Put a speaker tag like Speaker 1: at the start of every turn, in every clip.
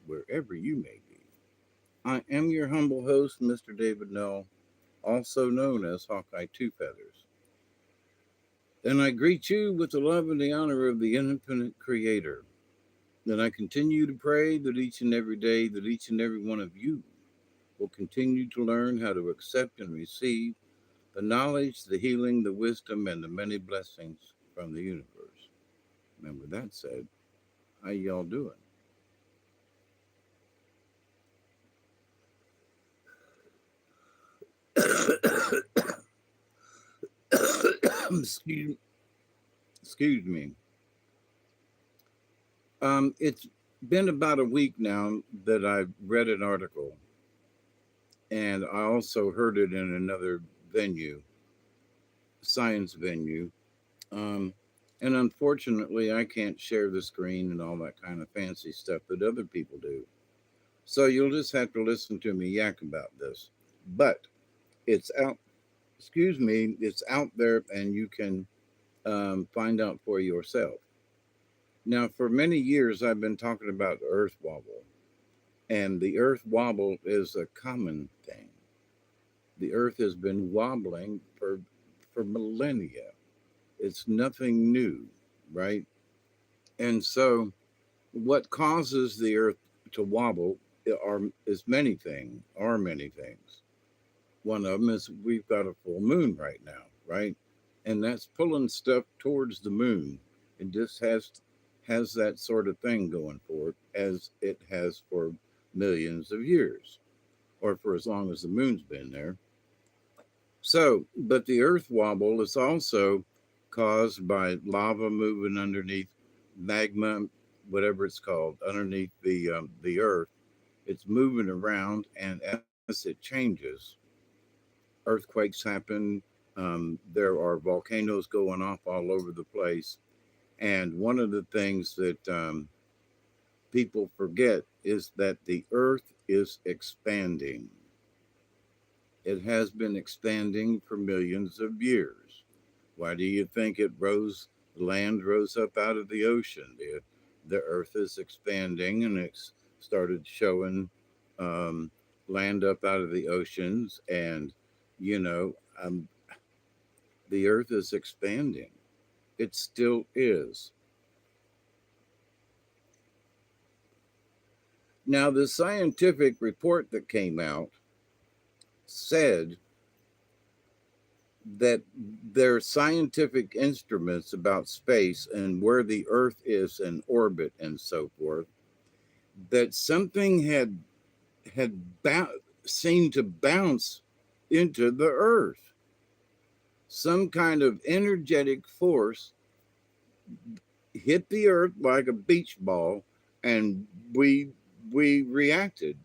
Speaker 1: wherever you may be. I am your humble host, Mr. David Null, also known as Hawkeye Two Feathers. And I greet you with the love and the honor of the infinite creator. And I continue to pray that each and every day that each and every one of you will continue to learn how to accept and receive the knowledge, the healing, the wisdom, and the many blessings from the universe. And with that said, how y'all doing? excuse, excuse me. It's been about a week now that I've read an article, and I also heard it in another venue, science venue. Um, and unfortunately, I can't share the screen and all that kind of fancy stuff that other people do. So you'll just have to listen to me yak about this. But it's out, excuse me, it's out there and you can find out for yourself. Now, for many years, I've been talking about the earth wobble, and the earth wobble is a common thing. The earth has been wobbling for millennia. It's nothing new, right? And so, what causes the earth to wobble are many things. One of them is we've got a full moon right now, right? And that's pulling stuff towards the moon. It just has that sort of thing going for it as it has for millions of years, or for as long as the moon's been there. So, but the earth wobble is also caused by lava moving underneath magma, whatever it's called, underneath the earth. It's moving around, and as it changes, earthquakes happen. There are volcanoes going off all over the place. And one of the things that people forget is that the earth is expanding. It has been expanding for millions of years. Why do you think the land rose up out of the ocean? The earth is expanding and it's started showing um, land up out of the oceans. And, you know, the earth is expanding. It still is. Now, the scientific report that came out said that there are scientific instruments about space and where the Earth is in orbit and so forth, that something seemed to bounce into the Earth. Some kind of energetic force hit the Earth like a beach ball, and we reacted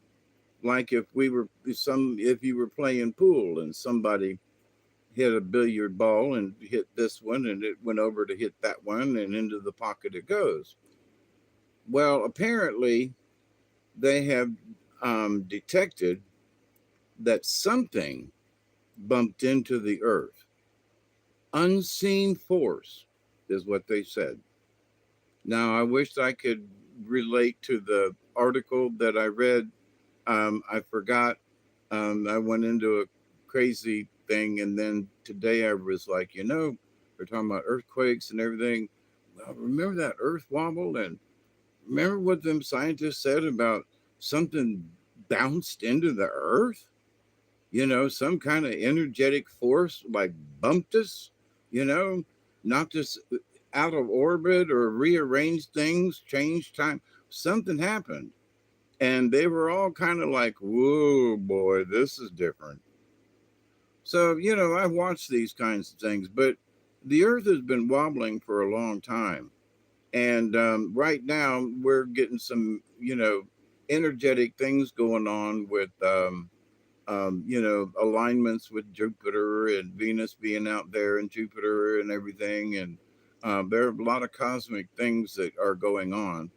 Speaker 1: like if you were playing pool and somebody hit a billiard ball and hit this one and it went over to hit that one and into the pocket it goes. Well, apparently they have detected that something bumped into the earth. Unseen force is what they said. Now, I wished I could relate to the article that I read. I forgot. I went into a crazy thing, and then today I was like, we're talking about earthquakes and everything. Well, remember that earth wobble, and remember what them scientists said about something bounced into the earth? Some kind of energetic force like bumped us, you know, knocked us out of orbit or rearranged things, changed time. Something happened. And they were all kind of like, whoa, boy, this is different. So, I've watched these kinds of things, but the earth has been wobbling for a long time. And right now, we're getting some, energetic things going on with, alignments with Jupiter and Venus being out there and Jupiter and everything. And there are a lot of cosmic things that are going on.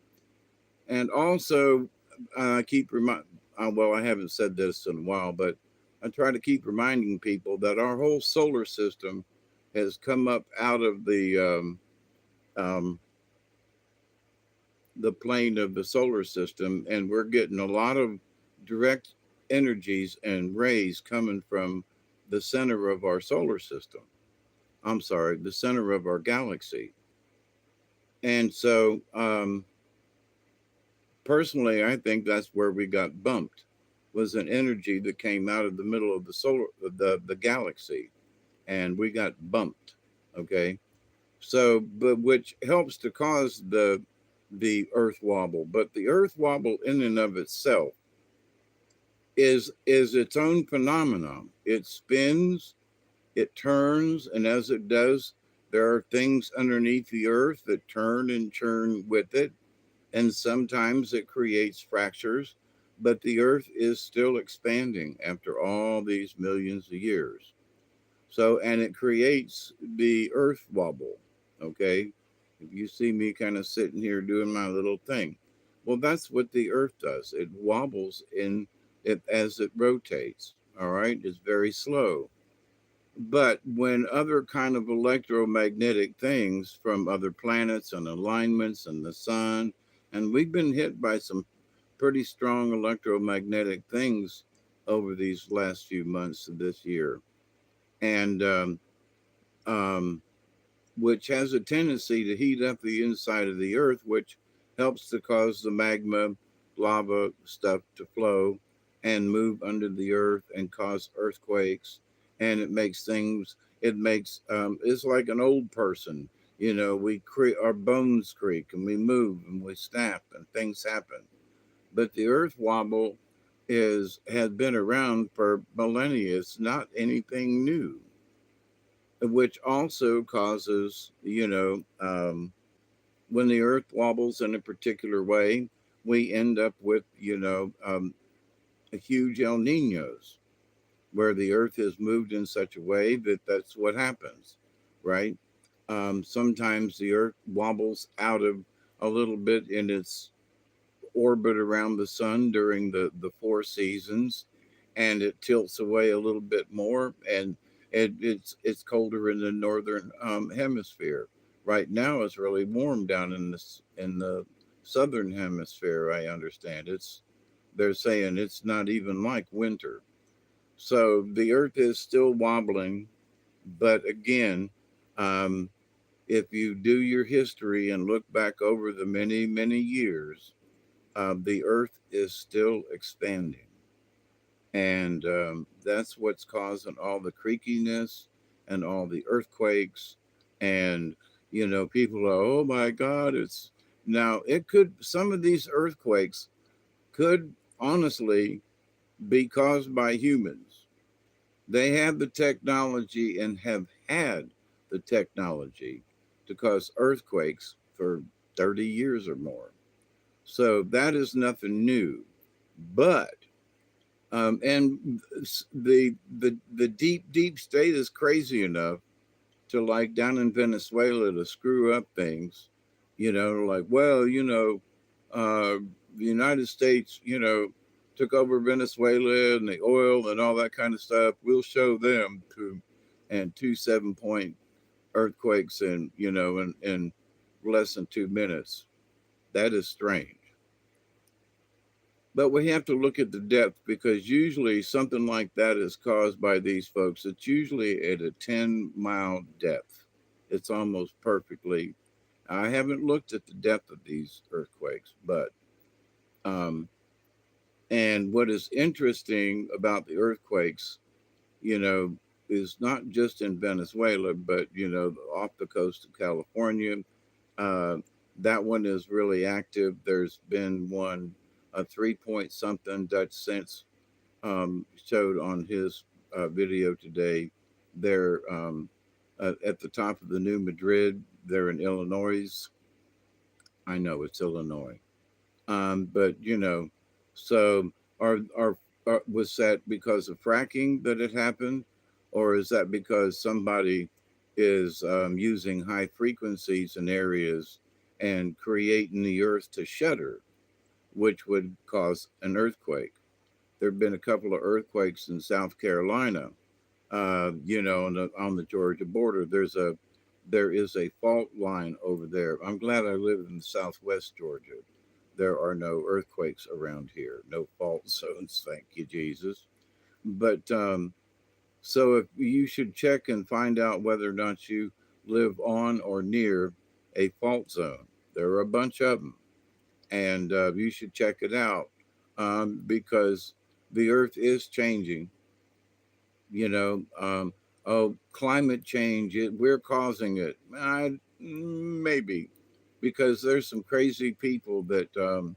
Speaker 1: And also, I keep remind. Well, I haven't said this in a while, but I try to keep reminding people that our whole solar system has come up out of the um, the plane of the solar system, and we're getting a lot of direct energies and rays coming from the center of our solar system. I'm sorry, the center of our galaxy. And so, personally, I think that's where we got bumped, was an energy that came out of the middle of the the galaxy, and we got bumped. Okay, so but which helps to cause the Earth wobble. But the Earth wobble in and of itself is its own phenomenon. It spins, it turns, and as it does, there are things underneath the Earth that turn and churn with it, and sometimes it creates fractures, but the earth is still expanding after all these millions of years. So, and it creates the earth wobble. Okay. If you see me kind of sitting here doing my little thing, well, that's what the earth does. It wobbles in it as it rotates. All right. It's very slow. But when other kind of electromagnetic things from other planets and alignments and the sun, and we've been hit by some pretty strong electromagnetic things over these last few months of this year, and um, which has a tendency to heat up the inside of the earth, which helps to cause the magma, lava stuff to flow and move under the earth and cause earthquakes. And it makes things, it makes, it's like an old person. You know, our bones creak and we move and we snap and things happen. But the earth wobble has been around for millennia. It's not anything new, which also causes, when the earth wobbles in a particular way, we end up with, a huge El Ninos, where the earth is moved in such a way that that's what happens, right? Sometimes the earth wobbles out of a little bit in its orbit around the sun during the four seasons, and it tilts away a little bit more, and it's colder in the northern hemisphere. Right now, it's really warm down in the southern hemisphere. I understand they're saying it's not even like winter. So the Earth is still wobbling, but again, um, if you do your history and look back over the many years, the earth is still expanding. And that's what's causing all the creakiness and all the earthquakes. And, people are, oh my God, it's now, some of these earthquakes could honestly be caused by humans. They have the technology and have had the technology to cause earthquakes for 30 years or more. So that is nothing new. But and the deep state is crazy enough to, like, down in Venezuela, to screw up things. Like, well, uh, the United States, took over Venezuela and the oil and all that kind of stuff. We'll show them and two 7-point earthquakes in less than 2 minutes. That is strange. But we have to look at the depth, because usually something like that is caused by these folks. It's usually at a 10-mile depth. It's almost perfectly. I haven't looked at the depth of these earthquakes, but um, and what is interesting about the earthquakes, you know, is not just in Venezuela, but off the coast of California. Uh, that one is really active. There's been one, a 3 point something. Dutch Sense showed on his video today. They're at the top of the New Madrid. They're in Illinois. I know it's Illinois, but so was that because of fracking that it happened, or is that because somebody is using high frequencies in areas and creating the earth to shudder, which would cause an earthquake? There have been a couple of earthquakes in South Carolina, on the Georgia border. there is a fault line over there. I'm glad I live in southwest Georgia. There are no earthquakes around here, no fault zones, thank you, Jesus. But so if you should check and find out whether or not you live on or near a fault zone. There are a bunch of them, and you should check it out because the earth is changing. You know, oh, climate change, we're causing it. Maybe because there's some crazy people that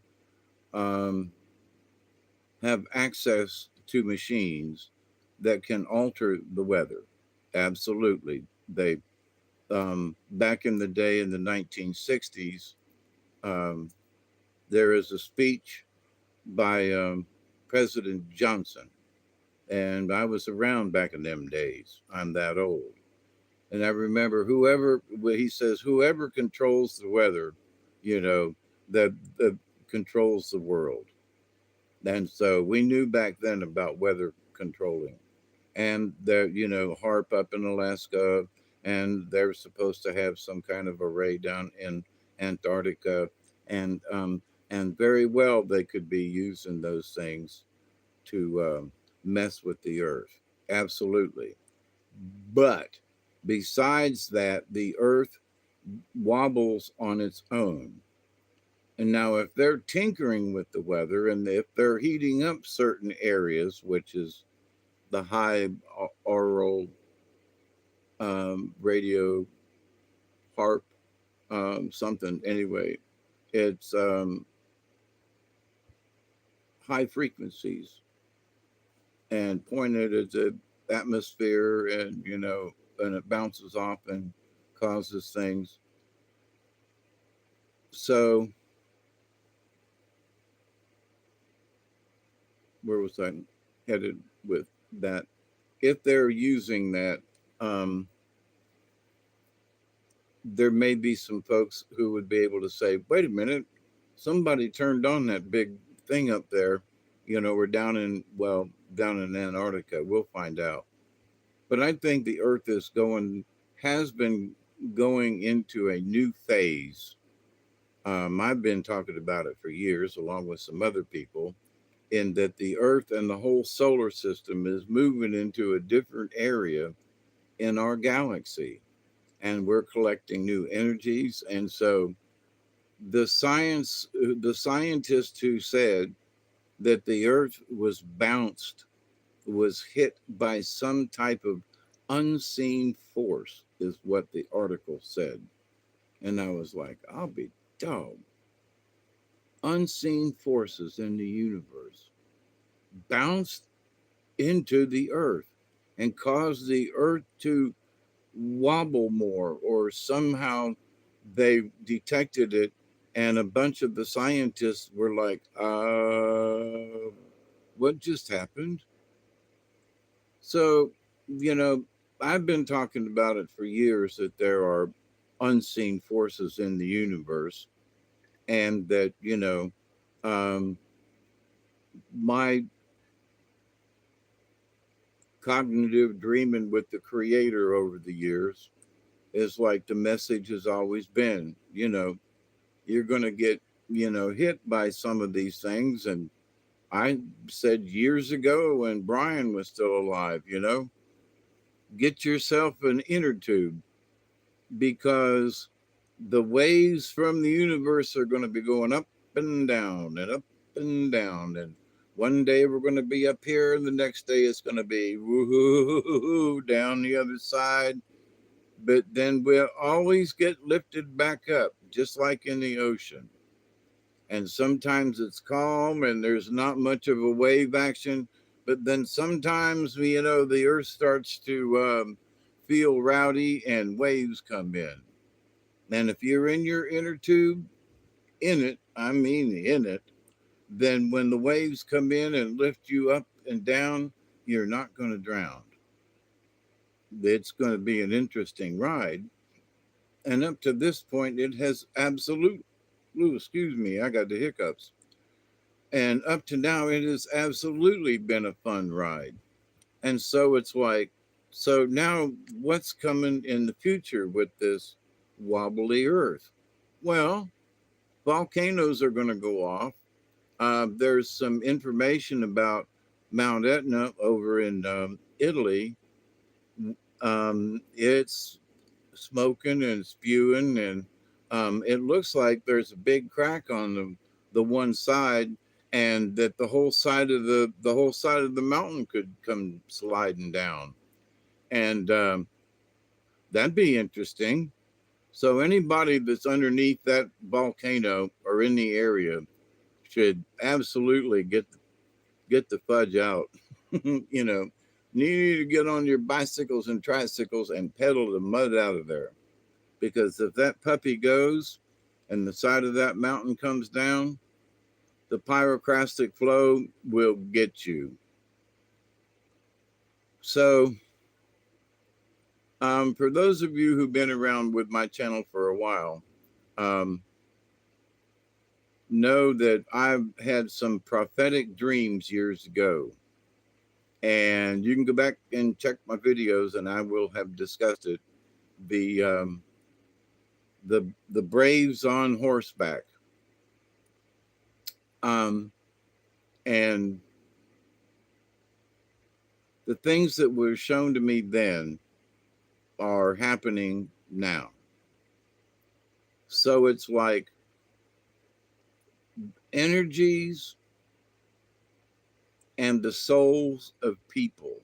Speaker 1: um, have access to machines that can alter the weather. Absolutely. They back in the day in the 1960s, um, there is a speech by President Johnson, and I was around back in them days. I'm that old, and I remember whoever he says whoever controls the weather, you know, that controls the world. And so we knew back then about weather controlling. And they're, HARP up in Alaska, and they're supposed to have some kind of array down in Antarctica. And and very well they could be using those things to mess with the earth. Absolutely. But besides that, the earth wobbles on its own. And now, if they're tinkering with the weather and if they're heating up certain areas, which is the high aural radio harp, something anyway, it's high frequencies and pointed at the atmosphere, and and it bounces off and causes things. So, where was I headed with that? If they're using that, um, there may be some folks who would be able to say, wait a minute, somebody turned on that big thing up there. We're down in Antarctica. We'll find out. But I think the Earth has been going into a new phase. I've been talking about it for years, along with some other people, in that the Earth and the whole solar system is moving into a different area in our galaxy, and we're collecting new energies. And so the scientist who said that the earth was hit by some type of unseen force, is what the article said. And I was like, I'll be dog. Unseen forces in the universe bounced into the earth and caused the earth to wobble more, or somehow they detected it, and a bunch of the scientists were like, what just happened? So, you know, I've been talking about it for years that there are unseen forces in the universe, and that, um, my cognitive dreaming with the creator over the years is like the message has always been, you're going to get, hit by some of these things. And I said years ago when Brian was still alive, get yourself an inner tube, because the waves from the universe are going to be going up and down and up and down. And one day we're going to be up here, and the next day it's going to be woo down the other side. But then we'll always get lifted back up, just like in the ocean. And sometimes it's calm and there's not much of a wave action. But then sometimes, the earth starts to feel rowdy and waves come in. And if you're in your inner tube, I mean in it, then when the waves come in and lift you up and down, you're not going to drown. It's going to be an interesting ride. And up to this point, it has excuse me, I got the hiccups. And up to now, it has absolutely been a fun ride. And so it's like, So now what's coming in the future with this wobbly earth? Well, volcanoes are going to go off. There's some information about Mount Etna over in Italy. It's smoking and spewing, and it looks like there's a big crack on the one side, and that the whole side of the mountain could come sliding down, and that'd be interesting. So anybody that's underneath that volcano or in the area should absolutely get the fudge out. You know, you need to get on your bicycles and tricycles and pedal the mud out of there. Because if that puppy goes and the side of that mountain comes down, the pyroclastic flow will get you. So, for those of you who've been around with my channel for a while, um, know that I've had some prophetic dreams years ago. And you can go back and check my videos, and I will have discussed it. The the Braves on horseback, um, and the things that were shown to me then are happening now. So it's like energies and the souls of people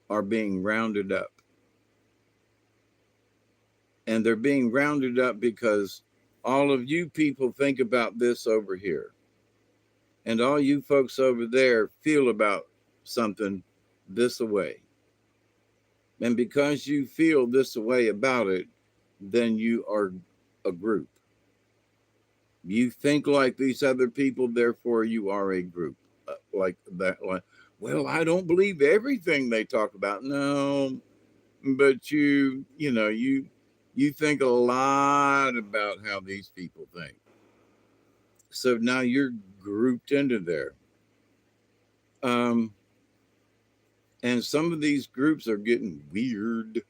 Speaker 1: are being rounded up. And they're being rounded up because all of you people think about this over here. And all you folks over there feel about something this way. And because you feel this way about it, then you are a group. You think like these other people, therefore you are a group. Like that. Like, well, I don't believe everything they talk about. No, but you think a lot about how these people think. So now you're grouped into there. Um, and some of these groups are getting weird.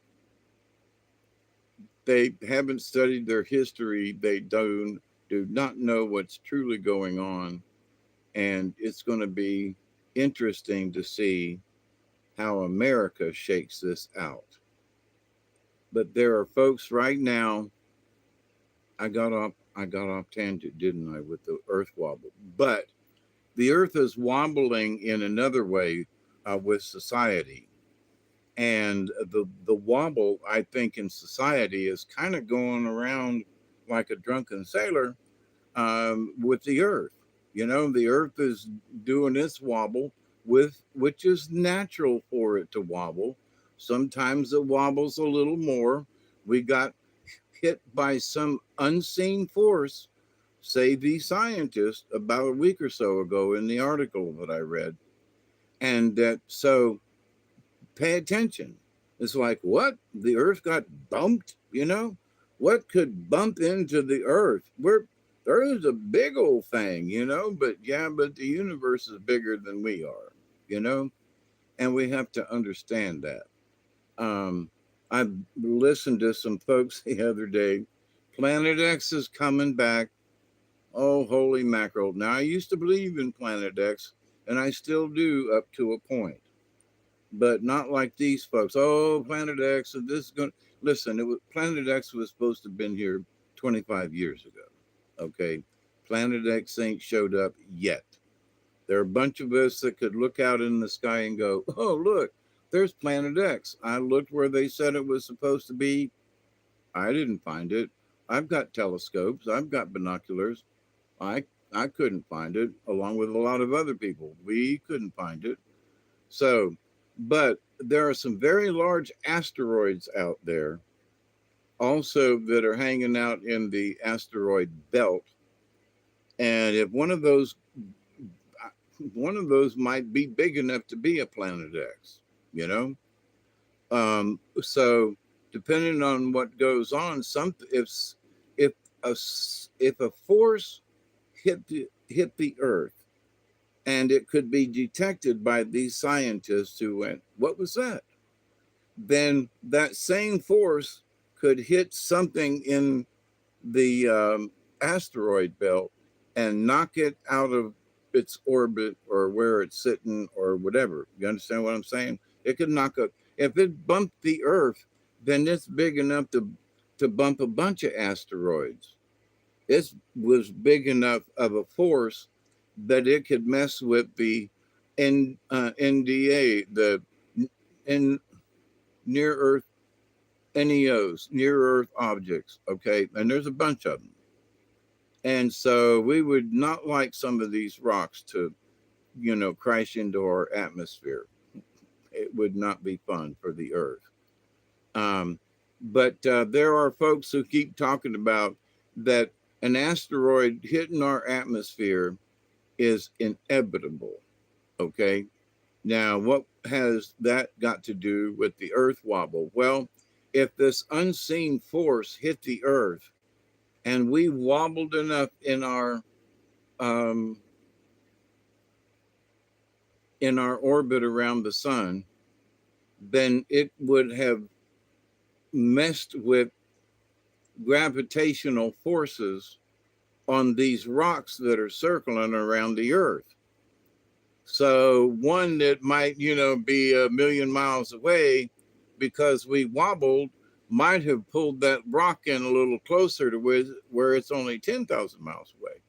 Speaker 1: They haven't studied their history. They do not know what's truly going on. And it's going to be interesting to see how America shakes this out. But there are folks right now. I got off tangent, didn't I, with the earth wobble? But the earth is wobbling in another way with society. And the wobble, I think, in society is kind of going around like a drunken sailor with the earth. You know, the earth is doing its wobble with which is natural for it to wobble. Sometimes it wobbles a little more. We got hit by some unseen force, say the scientist, about a week or so ago in the article that I read. And that so pay attention. It's like, what? The earth got bumped, you know? What could bump into the earth? The earth is a big old thing, you know, but yeah, but the universe is bigger than we are, you know? And we have to understand that. Um, I listened to some folks the other day. Planet X is coming back. Oh, holy mackerel. Now, I used to believe in Planet X, and I still do up to a point, but not like these folks. Oh, Planet X, and this is going to listen. Planet X was supposed to have been here 25 years ago. Okay. Planet X ain't showed up yet. There are a bunch of us that could look out in the sky and go, oh, look, there's Planet X. I looked where they said it was supposed to be. I didn't find it. I've got telescopes, I've got binoculars. I I couldn't find it, along with a lot of other people. We couldn't find it. So, but there are some very large asteroids out there also that are hanging out in the asteroid belt. And if one of those might be big enough to be a Planet X, you know? So depending on what goes on, if a force hit the earth and it could be detected by these scientists who went, "What was that?" Then that same force could hit something in the asteroid belt and knock it out of its orbit or where it's sitting or whatever. You understand what I'm saying? It could knock up. If it bumped the Earth, then it's big enough to bump a bunch of asteroids. It was big enough of a force that it could mess with the NDA, the in near Earth NEOs, near Earth objects. Okay, and there's a bunch of them. And so we would not like some of these rocks to, crash into our atmosphere. It would not be fun for the Earth. Um, but there are folks who keep talking about that an asteroid hitting our atmosphere is inevitable. Okay. Now, what has that got to do with the Earth wobble? Well, if this unseen force hit the Earth and we wobbled enough um, in our orbit around the sun, then it would have messed with gravitational forces on these rocks that are circling around the Earth. So one that might, be a million miles away because we wobbled might have pulled that rock in a little closer to where it's only 10,000 miles away.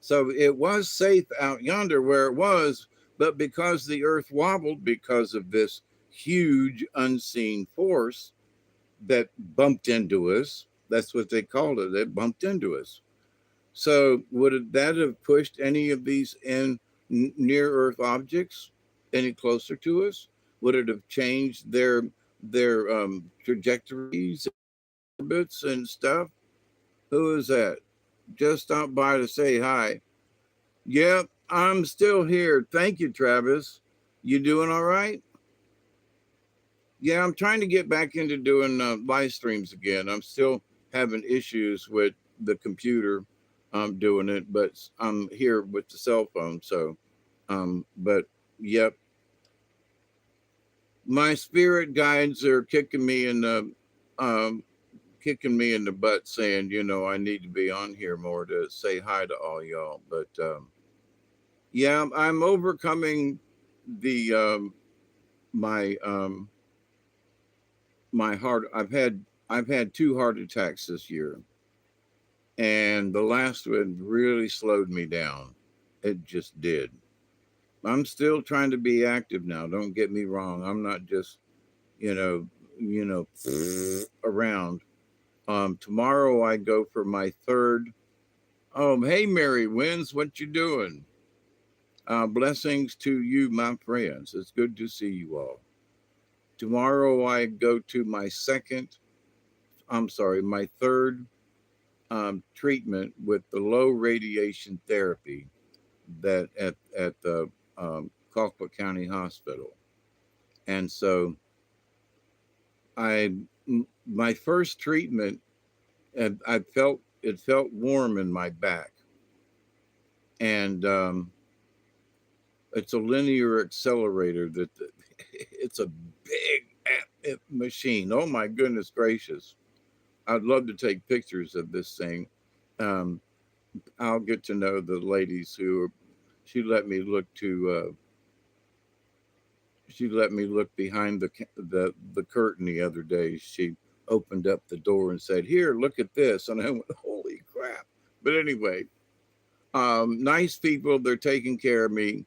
Speaker 1: So it was safe out yonder where it was, but because the earth wobbled because of this huge unseen force that bumped into us, that's what they called it. It bumped into us. So would that have pushed any of these in near Earth objects any closer to us? Would it have changed their trajectories, orbits, and stuff? Who is that? Just stopped by to say hi. Yep, I'm still here. Thank you, Travis. You doing all right? Yeah, I'm trying to get back into doing live streams again. I'm still having issues with the computer. I'm doing it, but I'm here with the cell phone. So, but yep, my spirit guides are um, kicking me in the butt, saying, I need to be on here more to say hi to all y'all. But yeah, I'm overcoming the my my heart. I've had two heart attacks this year, and the last one really slowed me down. It just did. I'm still trying to be active now. Don't get me wrong. I'm not just, you know, around. Tomorrow I go for my third. Hey Mary Wins, what you doing? Blessings to you, my friends. It's good to see you all. Tomorrow I go to my second. I'm sorry, my third treatment with the low radiation therapy that at the Colquitt County Hospital. And so I my first treatment, I felt it felt warm in my back, and it's a linear accelerator it's a big machine. Oh my goodness gracious! I'd love to take pictures of this thing. Um, I'll get to know the ladies who she let me look to. She let me look behind the curtain the other day. She opened up the door and said, "Here, look at this," and I went, "Holy crap!" But anyway, nice people. They're taking care of me.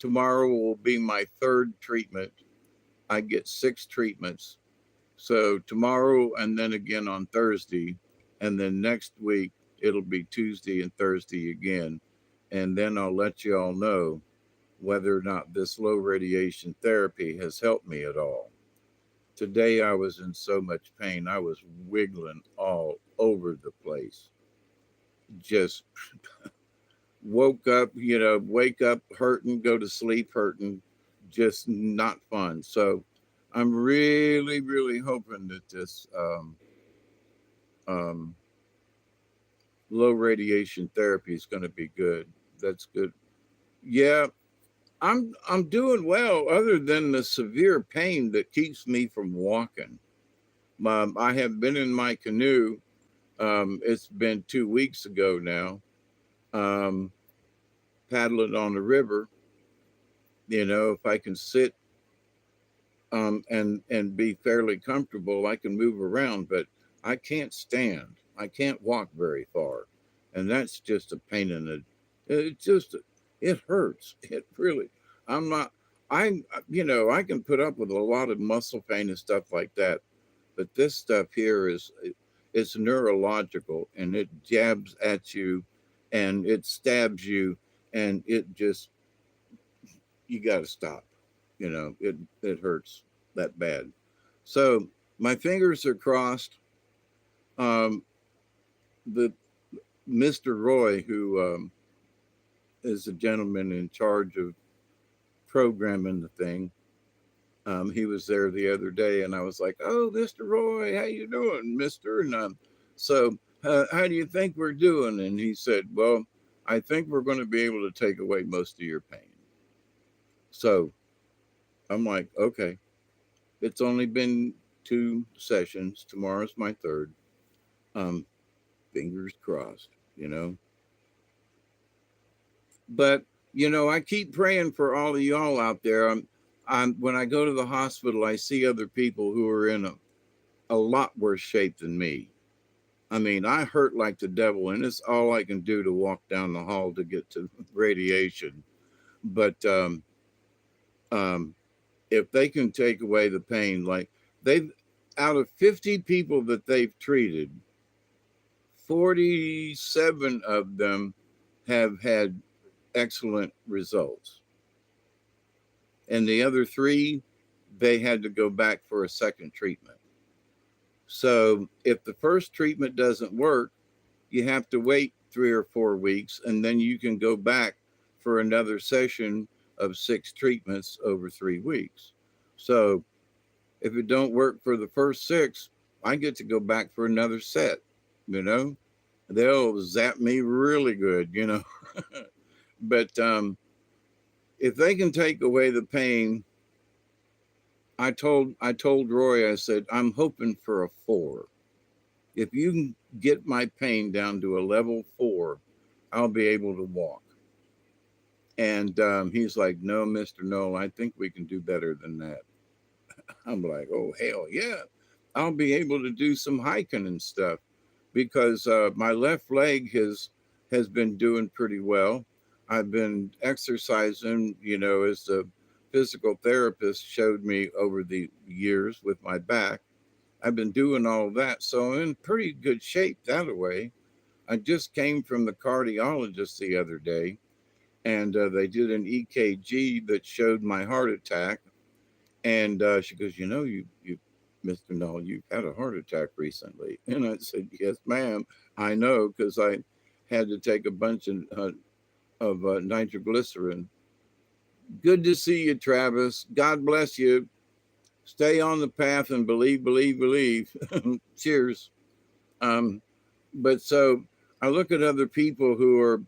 Speaker 1: Tomorrow will be my third treatment. I get 6 treatments. So tomorrow and then again on Thursday, and then next week it'll be Tuesday and Thursday again, and then I'll let you all know whether or not this low radiation therapy has helped me at all. Today I was in so much pain. I was wiggling all over the place. Just woke up, wake up hurting, go to sleep hurting, just not fun. So I'm really, really hoping that this um, low radiation therapy is going to be good. That's good. Yeah, I'm doing well, other than the severe pain that keeps me from walking. I have been in my canoe. It's been 2 weeks ago now. Um, Paddling on the river. If I can sit and be fairly comfortable, I can move around, but I can't stand. I can't walk very far, and that's just a pain in the. It just it hurts. It really. I'm not. I can put up with a lot of muscle pain and stuff like that, but this stuff here it's neurological, and it jabs at you, and it stabs you, and it just you got to stop. It hurts that bad. So my fingers are crossed. Um, the Mr. Roy, who is the gentleman in charge of programming the thing, he was there the other day, and I was like, "Oh, Mr. Roy, how you doing, Mister?" And so how do you think we're doing? And he said, "Well, I think we're going to be able to take away most of your pain." So I'm like, "Okay." It's only been 2 sessions. Tomorrow's my third. Um, Fingers crossed. But I keep praying for all of y'all out there. When I go to the hospital, I see other people who are in a lot worse shape than me. I mean, I hurt like the devil, and it's all I can do to walk down the hall to get to radiation. But um, if they can take away the pain, like they've out of 50 people that they've treated, 47 of them have had excellent results. And the other three, they had to go back for a second treatment. So if the first treatment doesn't work, you have to wait 3 or 4 weeks, and then you can go back for another session of 6 treatments over 3 weeks. So if it don't work for the first six, I get to go back for another set. You know, they'll zap me really good. But if they can take away the pain, I told Roy, I said, I'm hoping for a 4. If you can get my pain down to a level 4, I'll be able to walk. And he's like, no, Mr. Noel, I think we can do better than that. I'm like, oh, hell yeah. I'll be able to do some hiking and stuff because my left leg has been doing pretty well. I've been exercising, as the physical therapist showed me over the years with my back. I've been doing all of that. So I'm in pretty good shape that way. I just came from the cardiologist the other day, and they did an EKG that showed my heart attack. And she goes, Mr. Null, you've had a heart attack recently. And I said, yes, ma'am. I know because I had to take a bunch of nitroglycerin. Good to see you, Travis. God bless you. Stay on the path and believe, believe, believe. Cheers. Um, but so I look at other people who are,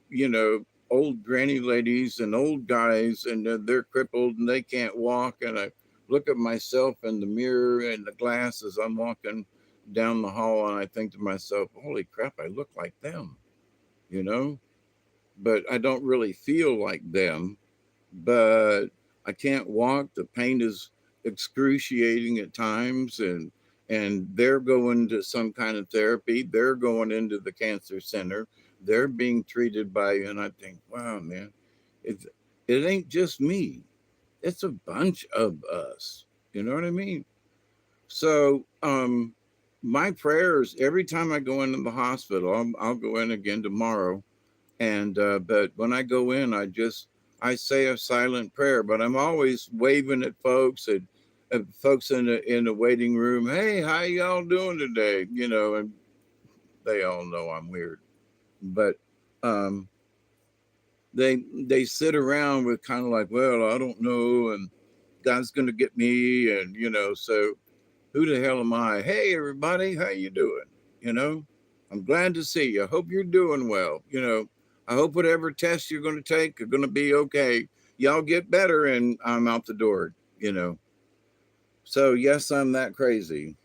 Speaker 1: old granny ladies and old guys, and they're crippled and they can't walk. And I look at myself in the mirror and the glass as I'm walking down the hall, and I think to myself, holy crap, I look like them, you know? But I don't really feel like them, but I can't walk. The pain is excruciating at times, and they're going to some kind of therapy. They're going into the cancer center. They're being treated by, and I think, wow, man, it it ain't just me. It's a bunch of us. You know what I mean? So, my prayers every time I go into the hospital, I'll go in again tomorrow, and but when I go in, I say a silent prayer, but I'm always waving at folks and folks in the waiting room. Hey, how y'all doing today? And they all know I'm weird, but um, they sit around with kind of like, well, I don't know, and God's gonna get me, and so who the hell am I? Hey, everybody, how you doing? You know, I'm glad to see you. I hope you're doing well. I hope whatever tests you're going to take are going to be okay. Y'all get better, and I'm out the door, you know. So, yes, I'm that crazy.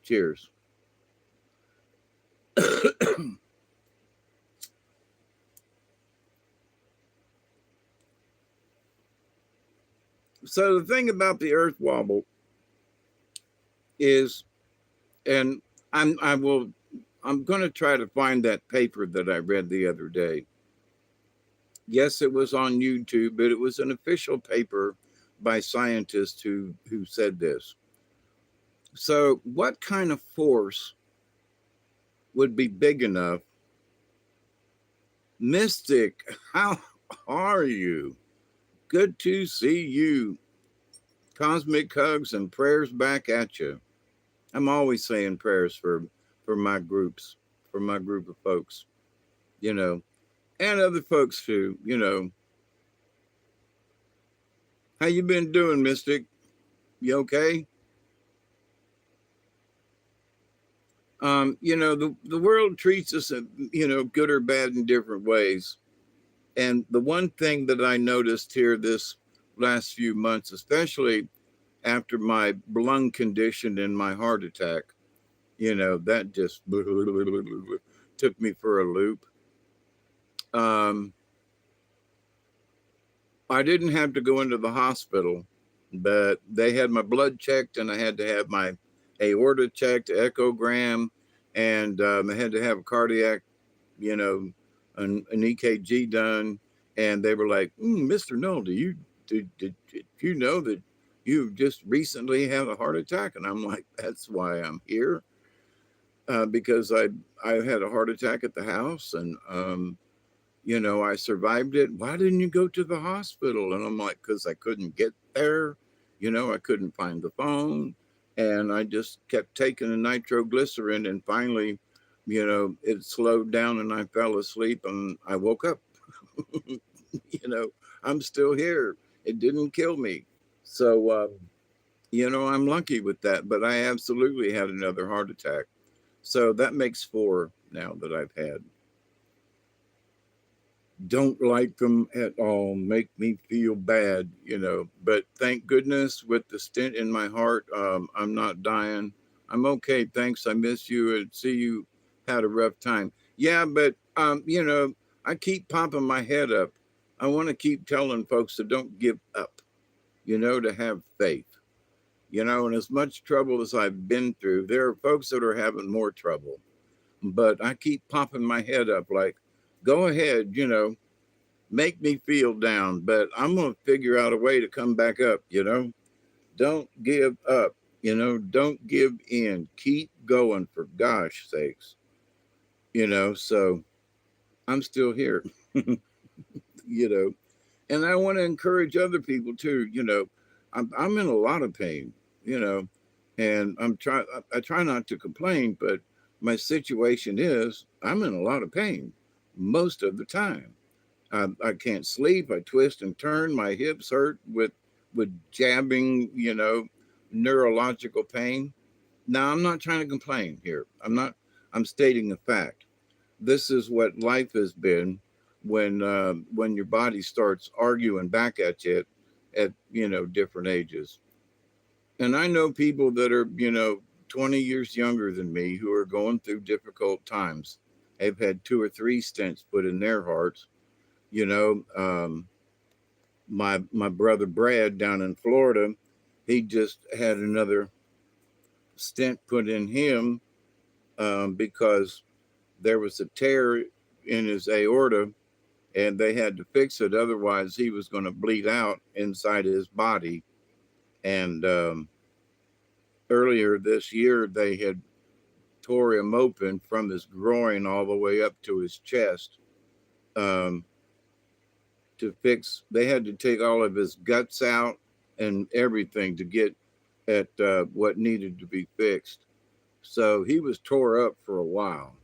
Speaker 1: Cheers. So, the thing about the earth wobble is, and I will, I'm going to try to find that paper that I read the other day. Yes, it was on YouTube, but it was an official paper by scientists who said this. So, what kind of force would be big enough? Mystic, how are you? Good to see you. Cosmic hugs and prayers back at you. I'm always saying prayers for my groups, for my group of folks, you know, and other folks too, you know. How you been doing, Mystic? You okay? You know, the world treats us, you know, good or bad in different ways. And the one thing that I noticed here this last few months, especially after my lung condition and my heart attack, you know, that just took me for a loop. Um, I didn't have to go into the hospital, but they had my blood checked and I had to have my aorta checked, echogram, and I had to have a cardiac, you know, an EKG done. And they were like, Mr. Null, did you know that you just recently had a heart attack? And I'm like, that's why I'm here, because I had a heart attack at the house, and you know, I survived it. Why didn't you go to the hospital? And I'm like, because I couldn't get there. You know, I couldn't find the phone. And I just kept taking the nitroglycerin. And finally, you know, it slowed down and I fell asleep and I woke up. You know, I'm still here. It didn't kill me. So, you know, I'm lucky with that. But I absolutely had another heart attack. So that makes four now that I've had. Don't like them at all, make me feel bad, you know. But thank goodness with the stent in my heart, I'm not dying. I'm okay. Thanks. I miss you and see you had a rough time. Yeah, but, you know, I keep popping my head up. I want to keep telling folks to don't give up, you know, to have faith, you know, and as much trouble as I've been through, there are folks that are having more trouble. But I keep popping my head up like, go ahead, you know, make me feel down, but I'm going to figure out a way to come back up, you know? Don't give up, you know? Don't give in. Keep going for gosh sakes, you know? So I'm still here, you know? And I want to encourage other people too, you know? I'm in a lot of pain, you know? And I try not to complain, but my situation is I'm in a lot of pain most of the time. I can't sleep. I twist and turn. My hips hurt with jabbing, you know, neurological pain. Now, I'm not trying to complain here. I'm not. I'm stating a fact. This is what life has been when your body starts arguing back at you at you know different ages. And I know people that are you know 20 years younger than me who are going through difficult times. They've had two or three stents put in their hearts, you know. My brother Brad down in Florida, he just had another stent put in him because there was a tear in his aorta and they had to fix it. Otherwise, he was going to bleed out inside his body. And earlier this year, they had tore him open from his groin all the way up to his chest um, to fix. They had to take all of his guts out and everything to get at what needed to be fixed. So he was tore up for a while.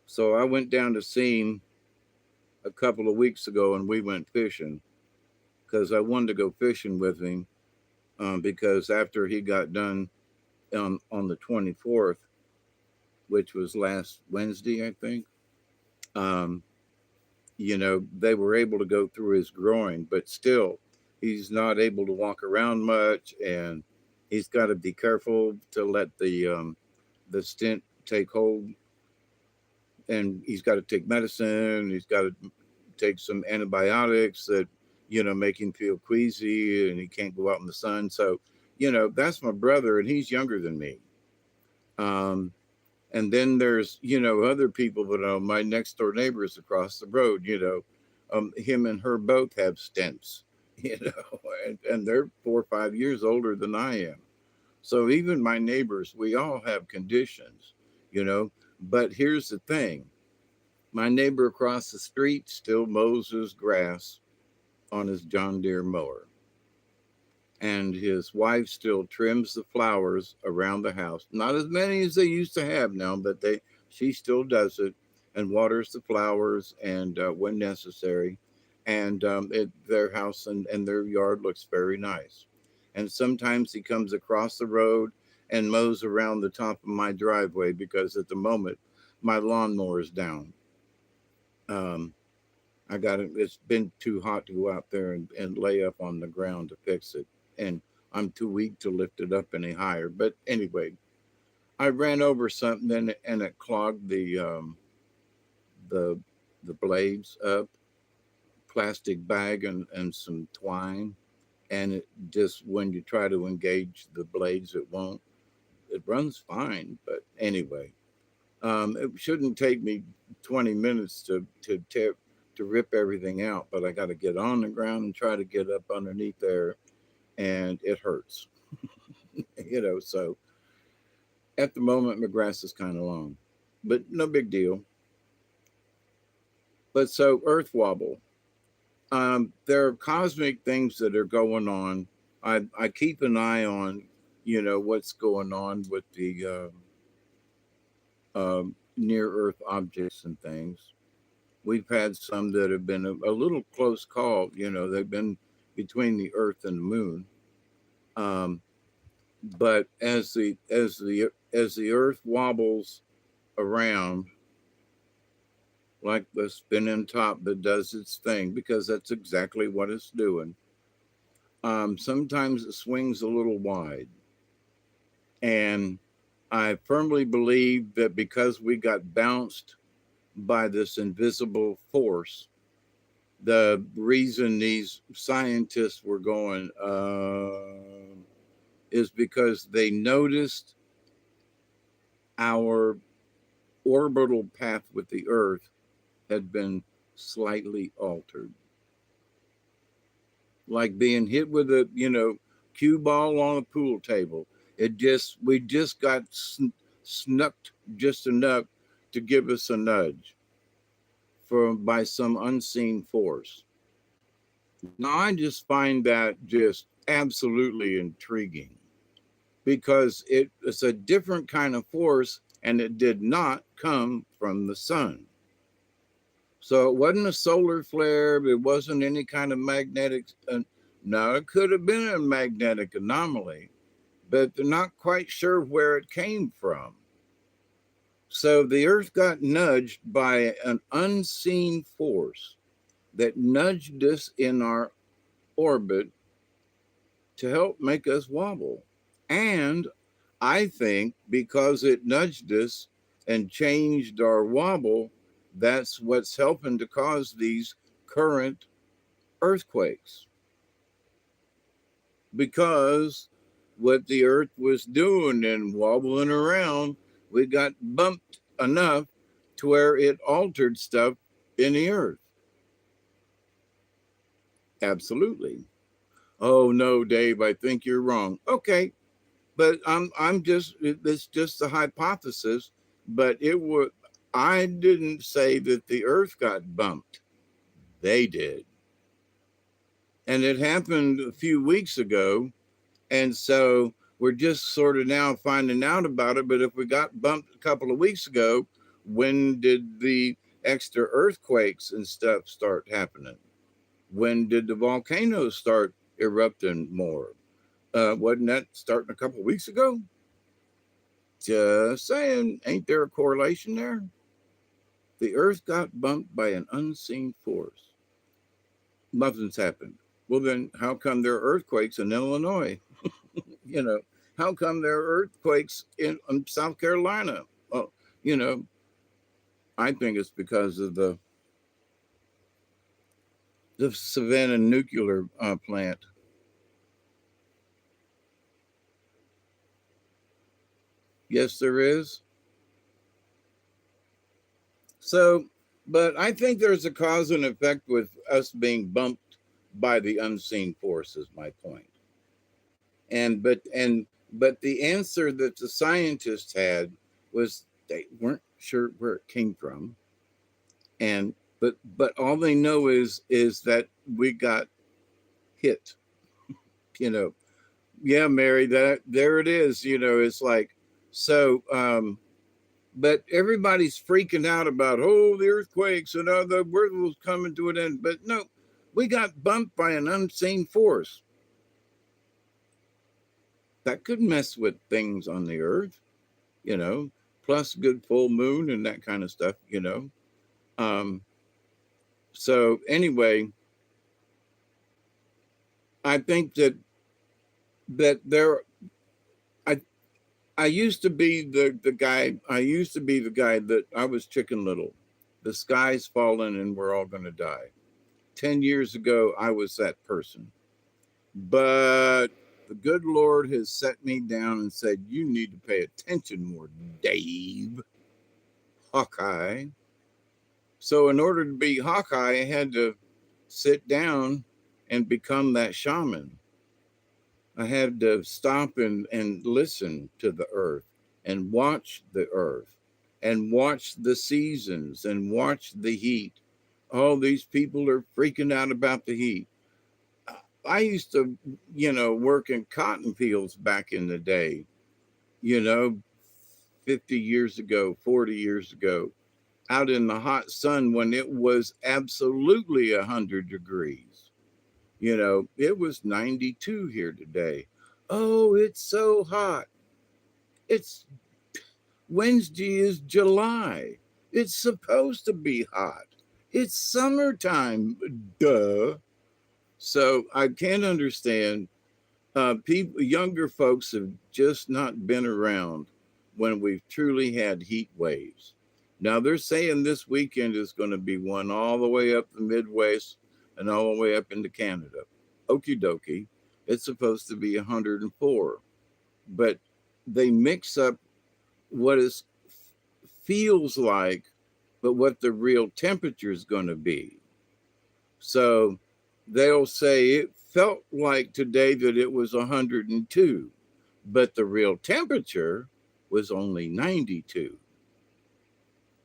Speaker 1: So I went down to see him a couple of weeks ago and we went fishing because I wanted to go fishing with him because after he got done on the 24th, which was last Wednesday, I think. Um, they were able to go through his groin, but still, he's not able to walk around much, and he's got to be careful to let the stent take hold, and he's got to take medicine. He's got to take some antibiotics that make him feel queasy, and he can't go out in the sun. So, that's my brother, and he's younger than me. Um, and then there's other people that my next door neighbors across the road. Him and her both have stents. You know, and they're 4 or 5 years older than I am. So even my neighbors, we all have conditions. You know, but here's the thing: my neighbor across the street still mows his grass on his John Deere mower, and his wife still trims the flowers around the house. Not as many as they used to have now, but she still does it and waters the flowers and when necessary. And their house and their yard looks very nice. And sometimes he comes across the road and mows around the top of my driveway because at the moment my lawnmower is down. Um, I got it. It's been too hot to go out there and lay up on the ground to fix it. And I'm too weak to lift it up any higher. But anyway, I ran over something and it clogged the the blades up, plastic bag and some twine. And it just when you try to engage the blades, it won't. It runs fine, but anyway, it shouldn't take me 20 minutes to rip everything out, but I got to get on the ground and try to get up underneath there, and it hurts. So at the moment, my grass is kind of long, but no big deal. But so Earth Wobble, there are cosmic things that are going on. I keep an eye on, what's going on with the near Earth objects and things. We've had some that have been a little close call. They've been between the Earth and the Moon. Um, but as the Earth wobbles around, like the spinning top that does its thing, because that's exactly what it's doing. Sometimes it swings a little wide, and I firmly believe that because we got bounced by this invisible force, the reason these scientists were going is because they noticed our orbital path with the Earth had been slightly altered, like being hit with a cue ball on a pool table. We just got snucked just enough to give us a nudge by some unseen force. Now I just find that just absolutely intriguing because it's a different kind of force and it did not come from the sun. So it wasn't a solar flare, it wasn't any kind of magnetic. Now, it could have been a magnetic anomaly, but they're not quite sure where it came from. So the Earth got nudged by an unseen force that nudged us in our orbit to help make us wobble. And I think because it nudged us and changed our wobble, that's what's helping to cause these current earthquakes. Because what the earth was doing and wobbling around, we got bumped enough to where it altered stuff in the earth. Absolutely. Oh no, Dave, I think you're wrong. Okay, but I'm just it's just a hypothesis, but it would I didn't say that the earth got bumped. They did. And it happened a few weeks ago, and so we're just sort of now finding out about it, but if we got bumped a couple of weeks ago, when did the extra earthquakes and stuff start happening? When did the volcanoes start erupting more? Wasn't that starting a couple of weeks ago? Just saying, ain't there a correlation there? The earth got bumped by an unseen force. Nothing's happened. Well, then, how come there are earthquakes in Illinois? You know, how come there are earthquakes in South Carolina? Well, you know, I think it's because of the Savannah nuclear plant. Yes, there is. So, but I think there's a cause and effect with us being bumped by the unseen force. Is my point. And the answer that the scientists had was they weren't sure where it came from, and but all they know is that we got hit. You know, yeah, Mary, that there it is. You know, it's like so. But everybody's freaking out about the earthquakes and the world was coming to an end. But no, we got bumped by an unseen force that could mess with things on the earth. You know, plus good full moon and that kind of stuff. You know, um, so anyway, I think that there. I I used to be the guy. I used to be the guy that I was Chicken Little. The sky's falling and we're all going to die. 10 years ago, I was that person. But the good Lord has set me down and said, you need to pay attention more, Dave Hawkeye. So, in order to be Hawkeye, I had to sit down and become that shaman. I had to stop and listen to the earth and watch the earth and watch the seasons and watch the heat. All these people are freaking out about the heat. I used to, work in cotton fields back in the day, you know, 50 years ago, 40 years ago, out in the hot sun when it was absolutely 100 degrees. You know, it was 92 here today. Oh, it's so hot. It's Wednesday is July. It's supposed to be hot. It's summertime. Duh. So I can't understand. People, younger folks have just not been around when we've truly had heat waves. Now they're saying this weekend is going to be one all the way up the Midwest and all the way up into Canada. Okie dokie. It's supposed to be 104, but they mix up what it feels like, but what the real temperature is going to be. So they'll say it felt like today that it was 102, but the real temperature was only 92.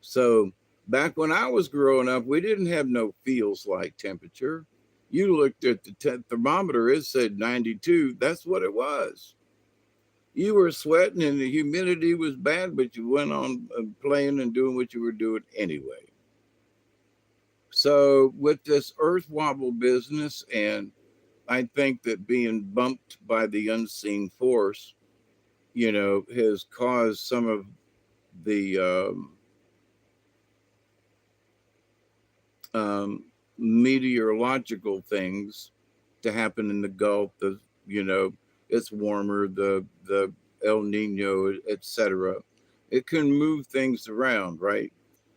Speaker 1: So back when I was growing up, we didn't have no feels like temperature. You looked at the thermometer, it said 92. That's what it was. You were sweating and the humidity was bad, but you went on playing and doing what you were doing anyway. So with this earth wobble business, and I think that being bumped by the unseen force, has caused some of the meteorological things to happen in the Gulf. You know, it's warmer, the El Nino, etc. It can move things around, right?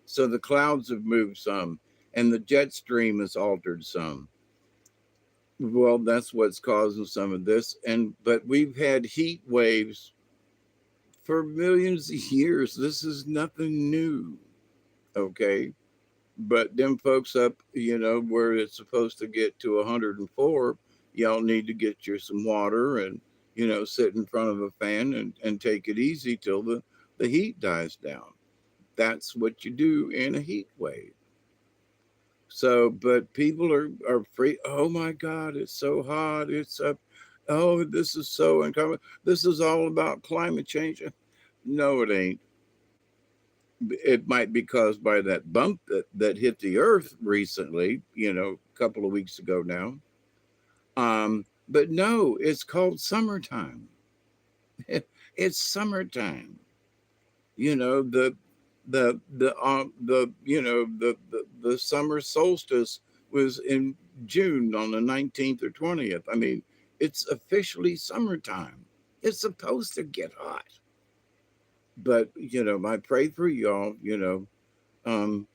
Speaker 1: So the clouds have moved some, and the jet stream has altered some. Well, that's what's causing some of this. And but we've had heat waves for millions of years. This is nothing new. Okay. But them folks up, where it's supposed to get to 104, y'all need to get you some water and, sit in front of a fan and take it easy till the heat dies down. That's what you do in a heat wave. So, but people are free. Oh my God, it's so hot. It's up. Oh, this is so uncommon. This is all about climate change. No, it ain't. It might be caused by that bump that hit the earth recently, a couple of weeks ago now. But no, it's called summertime. It's summertime. You know, the summer solstice was in June on the 19th or 20th. I mean, it's officially summertime. It's supposed to get hot. But, I pray for y'all, um,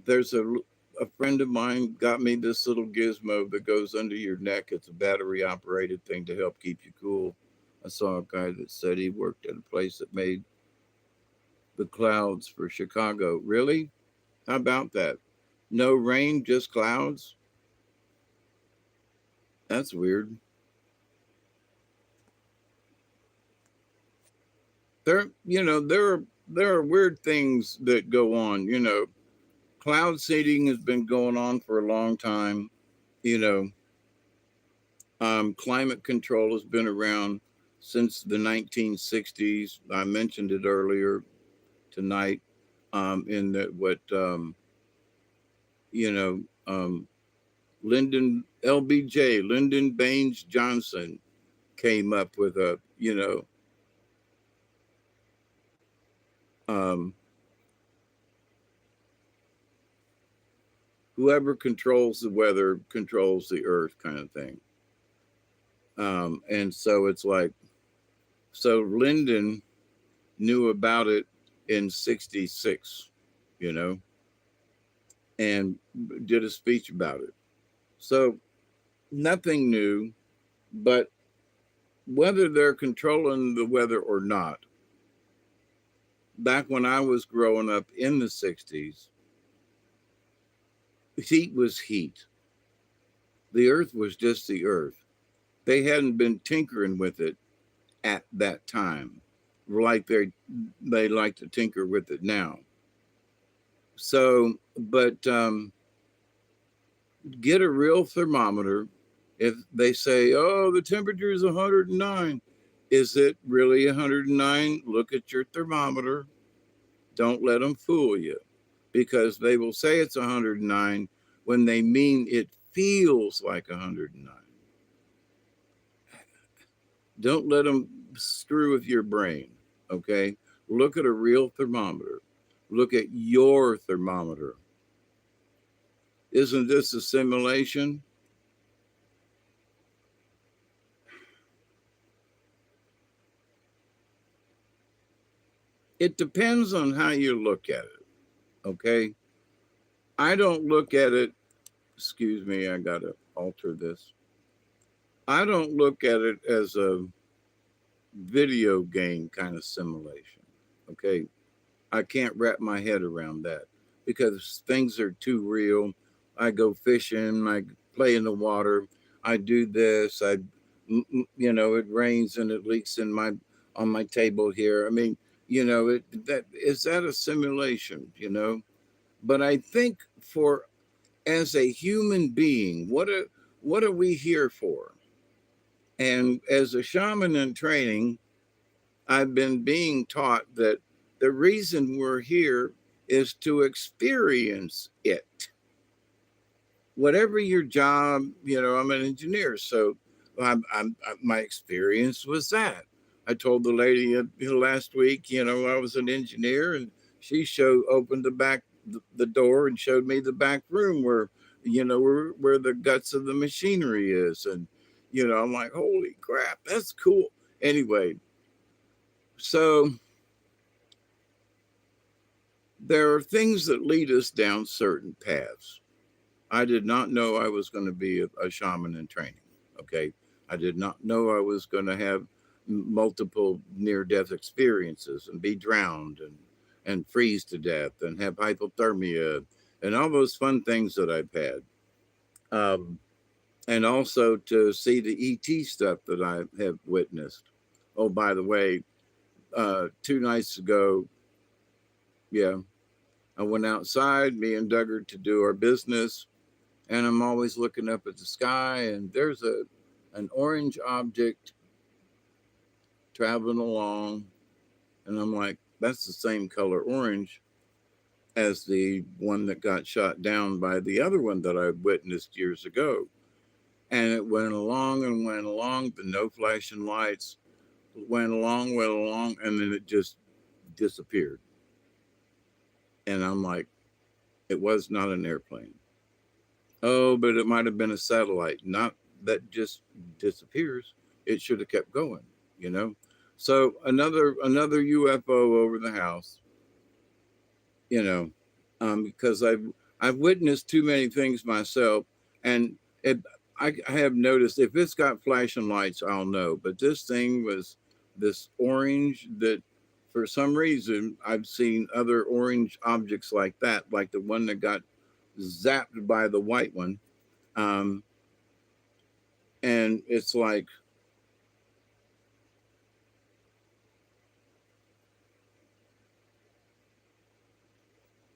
Speaker 1: there's a friend of mine got me this little gizmo that goes under your neck. It's a battery operated thing to help keep you cool. I saw a guy that said he worked at a place that made the clouds for Chicago. Really? How about that? No rain, just clouds? That's weird. There are weird things that go on. Cloud seeding has been going on for a long time. You know, climate control has been around since the 1960s. I mentioned it earlier tonight. In that what you know, Lyndon LBJ, Lyndon Baines Johnson, came up with um, whoever controls the weather controls the earth kind of thing. And so it's like, so Lyndon knew about it in 66, you know, and did a speech about it. So nothing new, but whether they're controlling the weather or not, back when I was growing up in the 60s, heat was heat. The earth was just the earth. They hadn't been tinkering with it at that time like they like to tinker with it now. So, but get a real thermometer. If they say, oh, the temperature is 109, is it really 109? Look at your thermometer. Don't let them fool you, because they will say it's 109 when they mean it feels like 109. Don't let them screw with your brain. Okay. Look at a real thermometer. Look at your thermometer. Isn't this a simulation? It depends on how you look at it. Okay. I don't look at it, excuse me, I got to alter this. I don't look at it as a video game kind of simulation. Okay. I can't wrap my head around that because things are too real. I go fishing, I play in the water, I do this, it rains and it leaks in my on my table here. I mean, that is that a simulation, But I think for as a human being, what are we here for? And as a shaman in training, I've been being taught that the reason we're here is to experience it. Whatever your job, I'm an engineer, so my experience was that. I told the lady last week, I was an engineer, and she opened the door and showed me the back room where, where the guts of the machinery is, and I'm like, holy crap, that's cool. Anyway, so there are things that lead us down certain paths. I did not know I was going to be a shaman in training. Okay. I did not know I was going to have multiple near death experiences and be drowned and freeze to death and have hypothermia and all those fun things that I've had. Um, and also to see the ET stuff that I have witnessed. Oh, by the way, 2 nights ago, yeah, I went outside, me and Duggar, to do our business, and I'm always looking up at the sky, and there's an orange object traveling along, and I'm like, that's the same color orange as the one that got shot down by the other one that I witnessed years ago. And it went along, but no flashing lights, went along, and then it just disappeared. And I'm like, it was not an airplane. Oh, but it might have been a satellite. Not that just disappears. It should have kept going, you know. So another UFO over the house, you know, because I've witnessed too many things myself, and it, I have noticed if it's got flashing lights, I'll know. But this thing was this orange that, for some reason, I've seen other orange objects like that, like the one that got zapped by the white one. Um, and it's like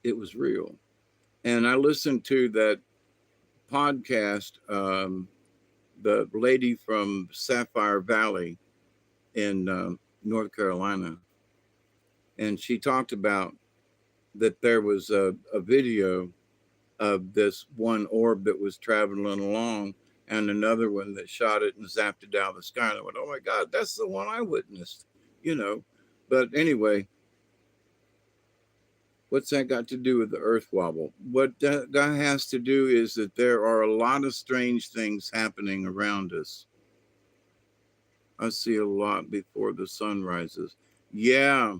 Speaker 1: it was real. And I listened to that podcast, the lady from Sapphire Valley in North Carolina, and she talked about that there was a video of this one orb that was traveling along and another one that shot it and zapped it out of the sky. And I went, oh my God, that's the one I witnessed, you know. But anyway, what's that got to do with the earth wobble? What that has to do is that there are a lot of strange things happening around us. I see a lot before the sun rises. Yeah,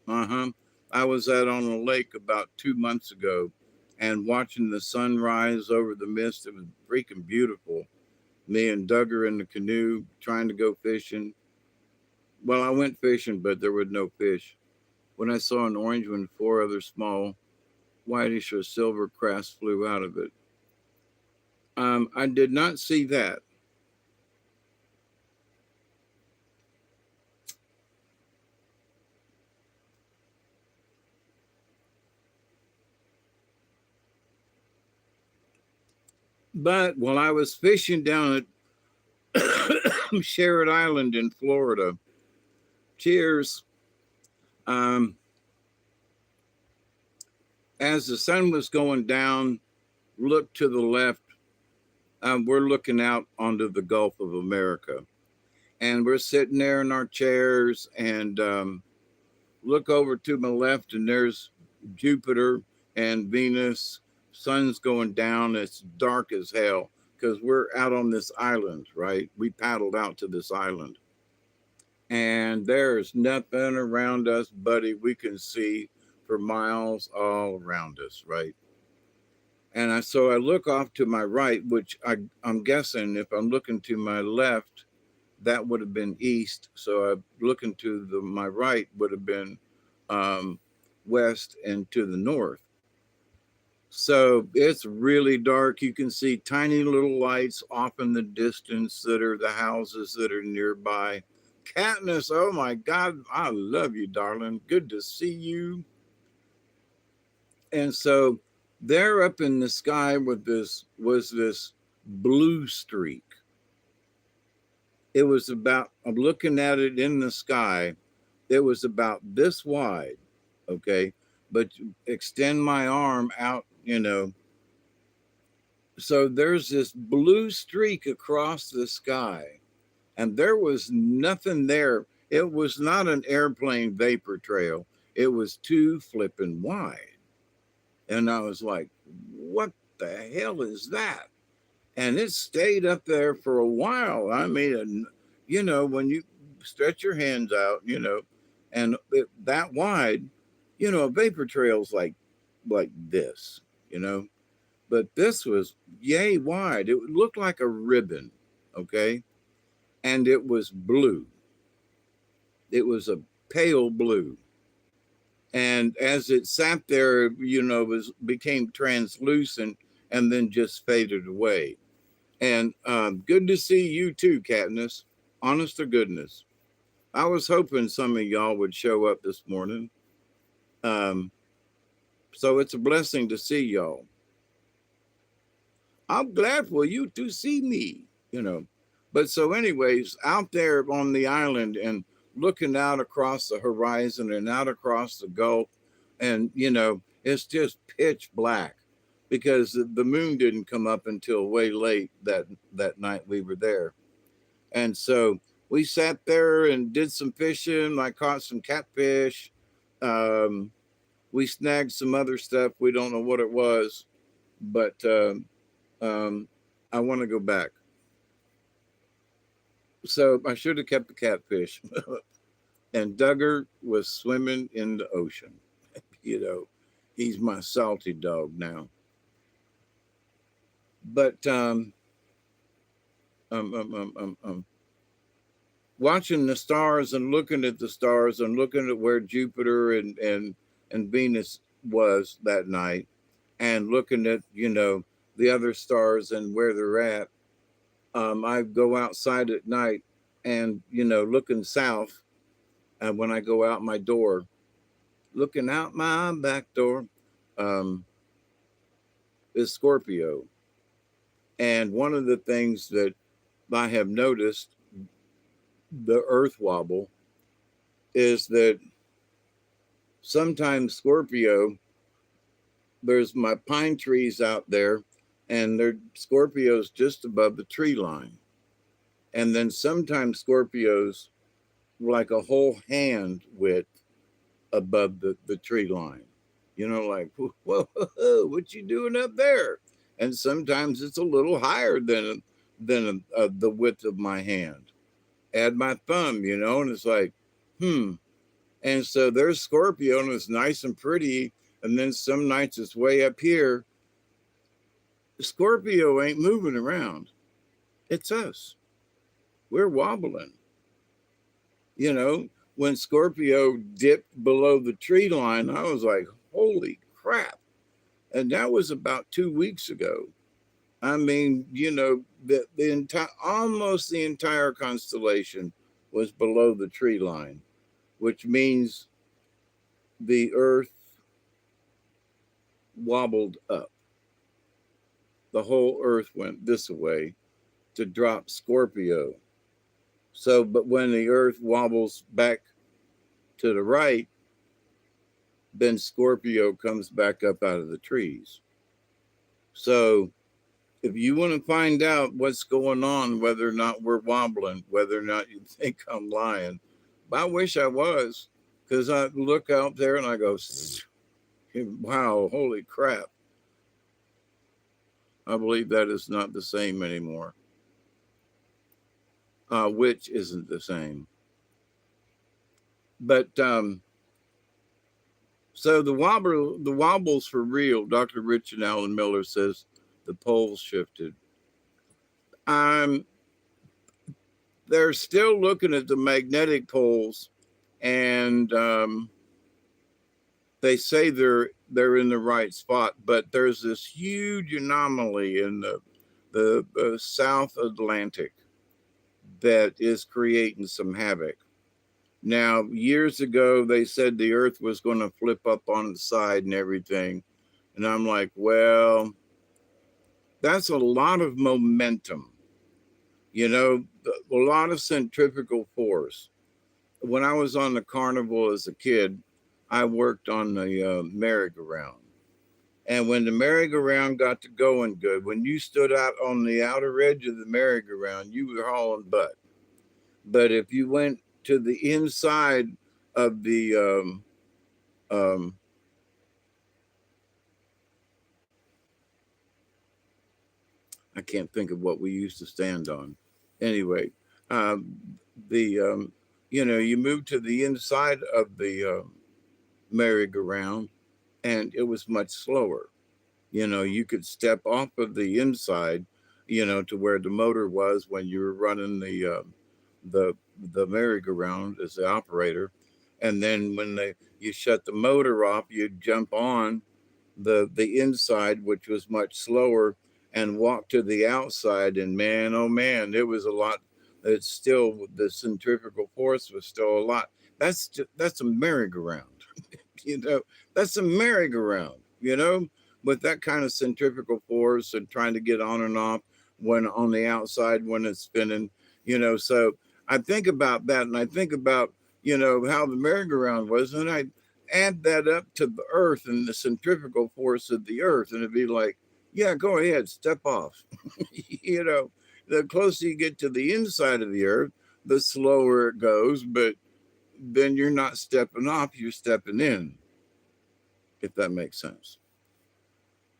Speaker 1: uh-huh. I was out on a lake about 2 months ago and watching the sun rise over the mist. It was freaking beautiful. Me and Doug are in the canoe trying to go fishing. Well, I went fishing, but there were no fish. When I saw an orange one, four other small whitish or silver crafts flew out of it. I did not see that. But while I was fishing down at Sherrod Island in Florida, cheers. Um, as the sun was going down, look to the left. We're looking out onto the Gulf of America. And we're sitting there in our chairs and look over to my left, and there's Jupiter and Venus. Sun's going down. It's dark as hell because we're out on this island, right? We paddled out to this island. And there's nothing around us, buddy. We can see for miles all around us, right? And so I look off to my right, which I'm guessing if I'm looking to my left, that would have been east. So I'm looking to my right would have been um, west and to the north. So it's really dark. You can see tiny little lights off in the distance that are the houses that are nearby. Katniss, oh my God, I love you, darling. Good to see you. And so there up in the sky with this was this blue streak. It was about, I'm looking at it in the sky, it was about this wide, okay? But extend my arm out, you know. So there's this blue streak across the sky, and there was nothing there. It was not an airplane vapor trail, it was too flipping wide. And I was like, what the hell is that? And it stayed up there for a while. I mean, you know, when you stretch your hands out, you know, and that wide, you know, a vapor trail's like this, you know, but this was yay wide. It looked like a ribbon, okay, and it was blue. It was a pale blue, and as it sat there, you know, was became translucent and then just faded away. And good to see you too, Katniss. Honest to goodness. I was hoping some of y'all would show up this morning. Um, so it's a blessing to see y'all. I'm glad for you to see me, you know. But so, anyways, out there on the island and looking out across the horizon and out across the Gulf, and, you know, it's just pitch black because the moon didn't come up until way late that night we were there. And so we sat there and did some fishing. I caught some catfish. Um, we snagged some other stuff. We don't know what it was, but um, I want to go back. So I should have kept the catfish. And Duggar was swimming in the ocean. You know, he's my salty dog now. But um, um, um, um, um, watching the stars and looking at the stars and looking at where Jupiter and Venus was that night, and looking at the other stars and where they're at. I go outside at night and looking south, and when I go out my door, looking out my back door, um, is Scorpio. And one of the things that I have noticed, the Earth wobble, is that sometimes Scorpio, there's my pine trees out there, and they're Scorpios just above the tree line. And then sometimes Scorpios like a whole hand width above the tree line. Like, whoa, what you doing up there? And sometimes it's a little higher than the width of my hand. Add my thumb, and it's like, hmm. And so there's Scorpio, and it's nice and pretty. And then some nights it's way up here. Scorpio ain't moving around. It's us. We're wobbling. When Scorpio dipped below the tree line, I was like, holy crap. And that was about 2 weeks ago. I mean, the entire, almost the entire constellation was below the tree line, which means the earth wobbled up. The whole earth went this way to drop Scorpio. So, but when the earth wobbles back to the right, then Scorpio comes back up out of the trees. So, if you want to find out what's going on, whether or not we're wobbling, whether or not you think I'm lying, I wish I was, because I look out there and I go, wow, holy crap. I believe that is not the same anymore. Which isn't the same. But so the wobbles for real. Dr. Richard Allen Miller says the poles shifted. They're still looking at the magnetic poles, and they say they're in the right spot, but there's this huge anomaly in the South Atlantic that is creating some havoc. Now, years ago, they said the Earth was going to flip up on the side and everything, and I'm like, well, that's a lot of momentum. A lot of centrifugal force. When I was on the carnival as a kid, I worked on the merry-go-round. And when the merry-go-round got to going good, when you stood out on the outer edge of the merry-go-round, you were hauling butt. But if you went to the inside of the um, I can't think of what we used to stand on. Anyway, um, the you move to the inside of the merry-go-round, and it was much slower. You could step off of the inside, to where the motor was when you were running the the merry-go-round as the operator, and then when you shut the motor off, you'd jump on the inside, which was much slower, and walk to the outside. And man, oh man, it was a lot. It's still, the centrifugal force was still a lot. That's a merry-go-round. you know, that's a merry-go-round. With that kind of centrifugal force and trying to get on and off when on the outside when it's spinning. So I think about that, and I think about how the merry-go-round was, and I add that up to the earth and the centrifugal force of the earth, and it'd be like, yeah, go ahead, step off. The closer you get to the inside of the earth, the slower it goes, but then you're not stepping off, you're stepping in, if that makes sense.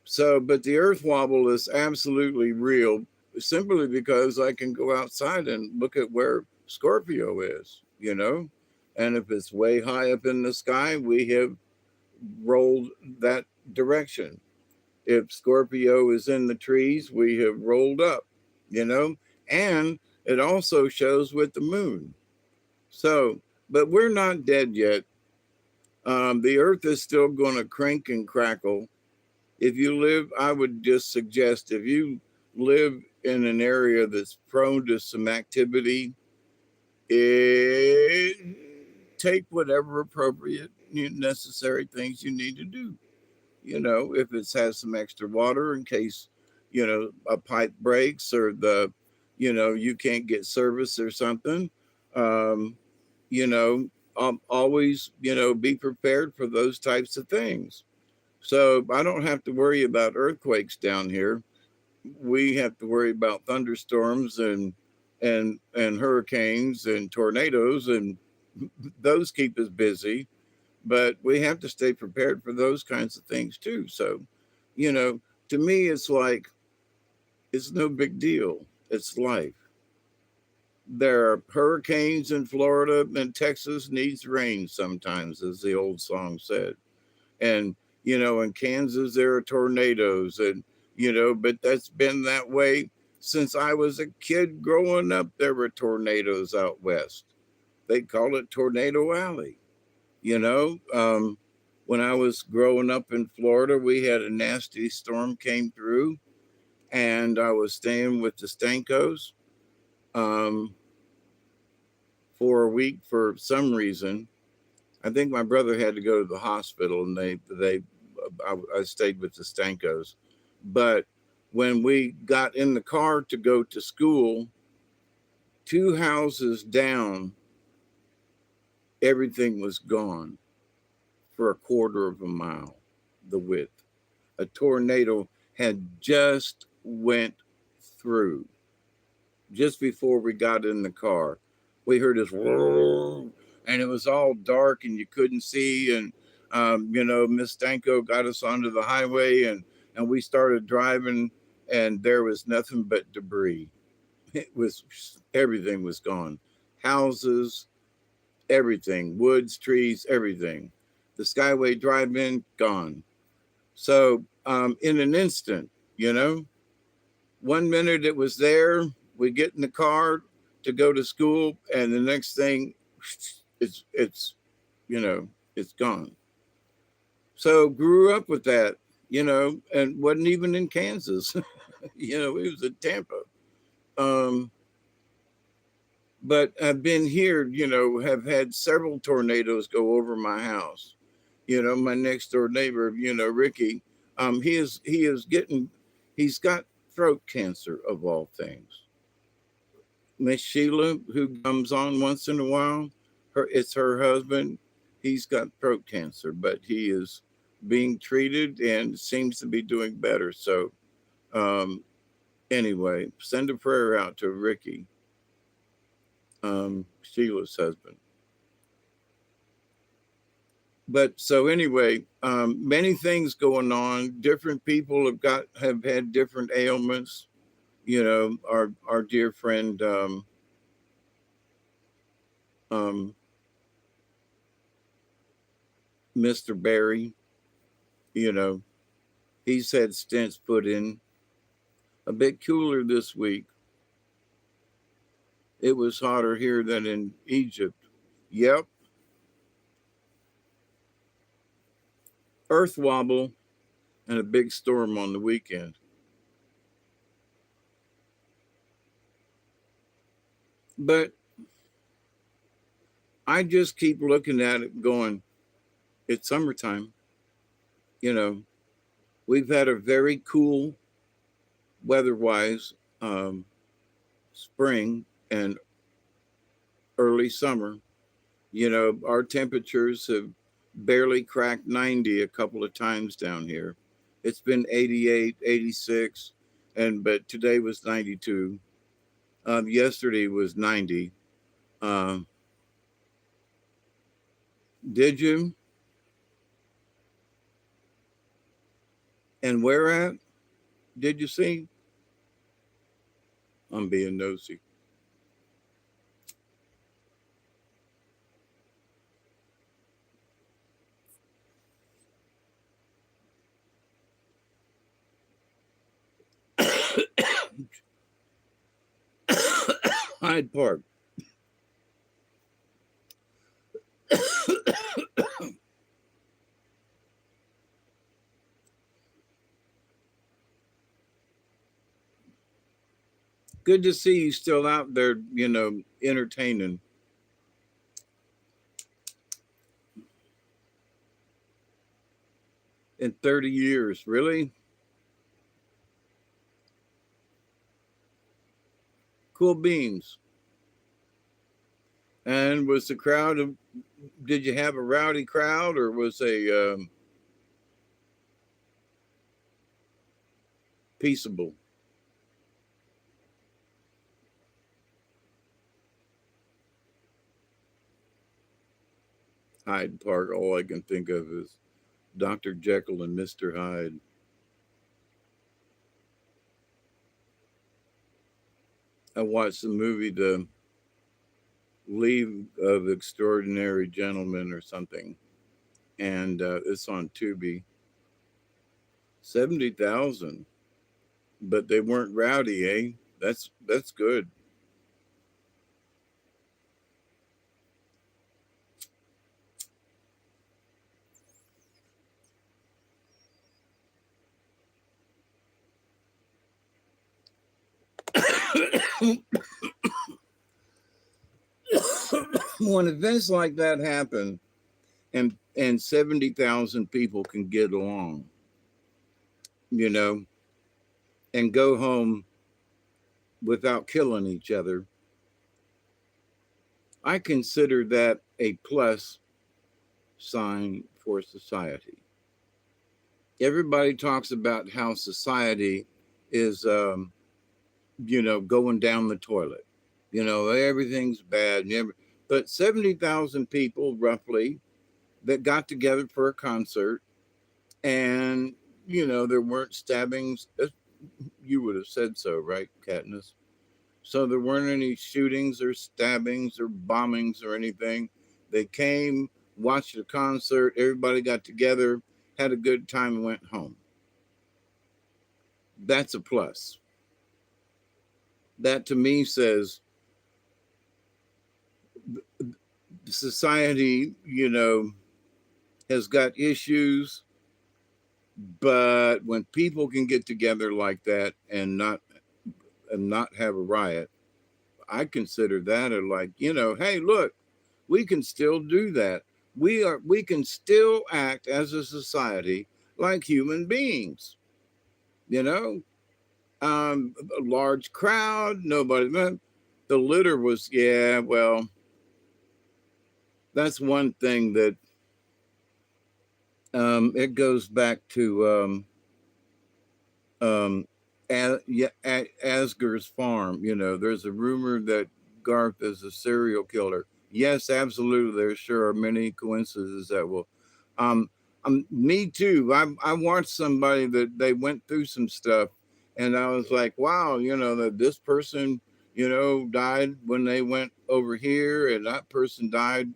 Speaker 1: So, but the earth wobble is absolutely real simply because I can go outside and look at where Scorpio is, you know? And if it's way high up in the sky, we have rolled that direction. If Scorpio is in the trees, we have rolled up, you know? And it also shows with the moon. So, but we're not dead yet. The earth is still going to crank and crackle. If you live, I would just suggest if you live in an area that's prone to some activity, it, take whatever appropriate necessary things you need to do. You know, if it has some extra water in case, you know, a pipe breaks or you can't get service or something. Um, you know, always, be prepared for those types of things. So I don't have to worry about earthquakes down here. We have to worry about thunderstorms and hurricanes and tornadoes, and those keep us busy. But we have to stay prepared for those kinds of things too. So, you know, to me, it's like it's no big deal. It's life. There are hurricanes in Florida, and Texas needs rain sometimes, as the old song said. And in Kansas there are tornadoes, and but that's been that way since I was a kid growing up. There were tornadoes out west. They call it Tornado Alley. you know um, when I was growing up in Florida, we had a nasty storm came through, and I was staying with the Stankos um, for a week for some reason. I think my brother had to go to the hospital, and I stayed with the Stankos. But when we got in the car to go to school, two houses down, everything was gone for a quarter of a mile, the width. A tornado had just went through. Just before we got in the car, we heard this roar, and it was all dark and you couldn't see. And Miss Stanko got us onto the highway, and we started driving, and there was nothing but debris. It was everything was gone, houses, everything, woods, trees, everything. The Skyway Drive-In gone. So in an instant, you know, 1 minute it was there. We get in the car to go to school, and the next thing, it's you know it's gone. So grew up with that, and wasn't even in Kansas. It was in Tampa. Um, but I've been here. Have had several tornadoes go over my house. My next door neighbor, Ricky, he's got throat cancer of all things. Miss Sheila, who comes on once in a while, it's her husband. He's got throat cancer, but he is being treated and seems to be doing better. So, um, anyway, send a prayer out to Ricky, Sheila's husband. But so anyway, many things going on. Different people have had different ailments. Our dear friend um, Mr. Barry, you know, he's had stents put in. A bit cooler this week. It was hotter here than in Egypt. Yep. Earth wobble and a big storm on the weekend. But I just keep looking at it going, it's summertime. You know, we've had a very cool weather wise spring and early summer. Our temperatures have barely cracked 90 a couple of times down here. It's been 88, 86, but today was 92. Yesterday was 90. Um, Did you? And where at? Did you see? I'm being nosy. Hyde Park. Good to see you still out there, entertaining. In 30 years, really? Cool beans. And was the crowd, did you have a rowdy crowd or was a peaceable? Hyde Park, all I can think of is Dr. Jekyll and Mr. Hyde. I watched the movie The League of Extraordinary Gentlemen or something, and it's on Tubi. 70,000, but they weren't rowdy, eh? That's good. When events like that happen, and 70,000 people can get along, you know, and go home without killing each other, I consider that a plus sign for society. Everybody talks about how society is, going down the toilet. Everything's bad. But 70,000 people roughly that got together for a concert, and, there weren't stabbings. You would have said so, right, Katniss? So there weren't any shootings or stabbings or bombings or anything. They came, watched the concert, everybody got together, had a good time, and went home. That's a plus. That to me says society, has got issues, but when people can get together like that and not have a riot, I consider that a like, hey, look, we can still do that. We can still act as a society like human beings, you know. A large crowd, nobody. The litter was, yeah, well, that's one thing that it goes back to yeah, Asger's farm. There's a rumor that Garth is a serial killer. Yes, absolutely. There sure are many coincidences that will. Um, Me too. I watched somebody that they went through some stuff, and I was like, wow, that this person, died when they went over here, and that person died,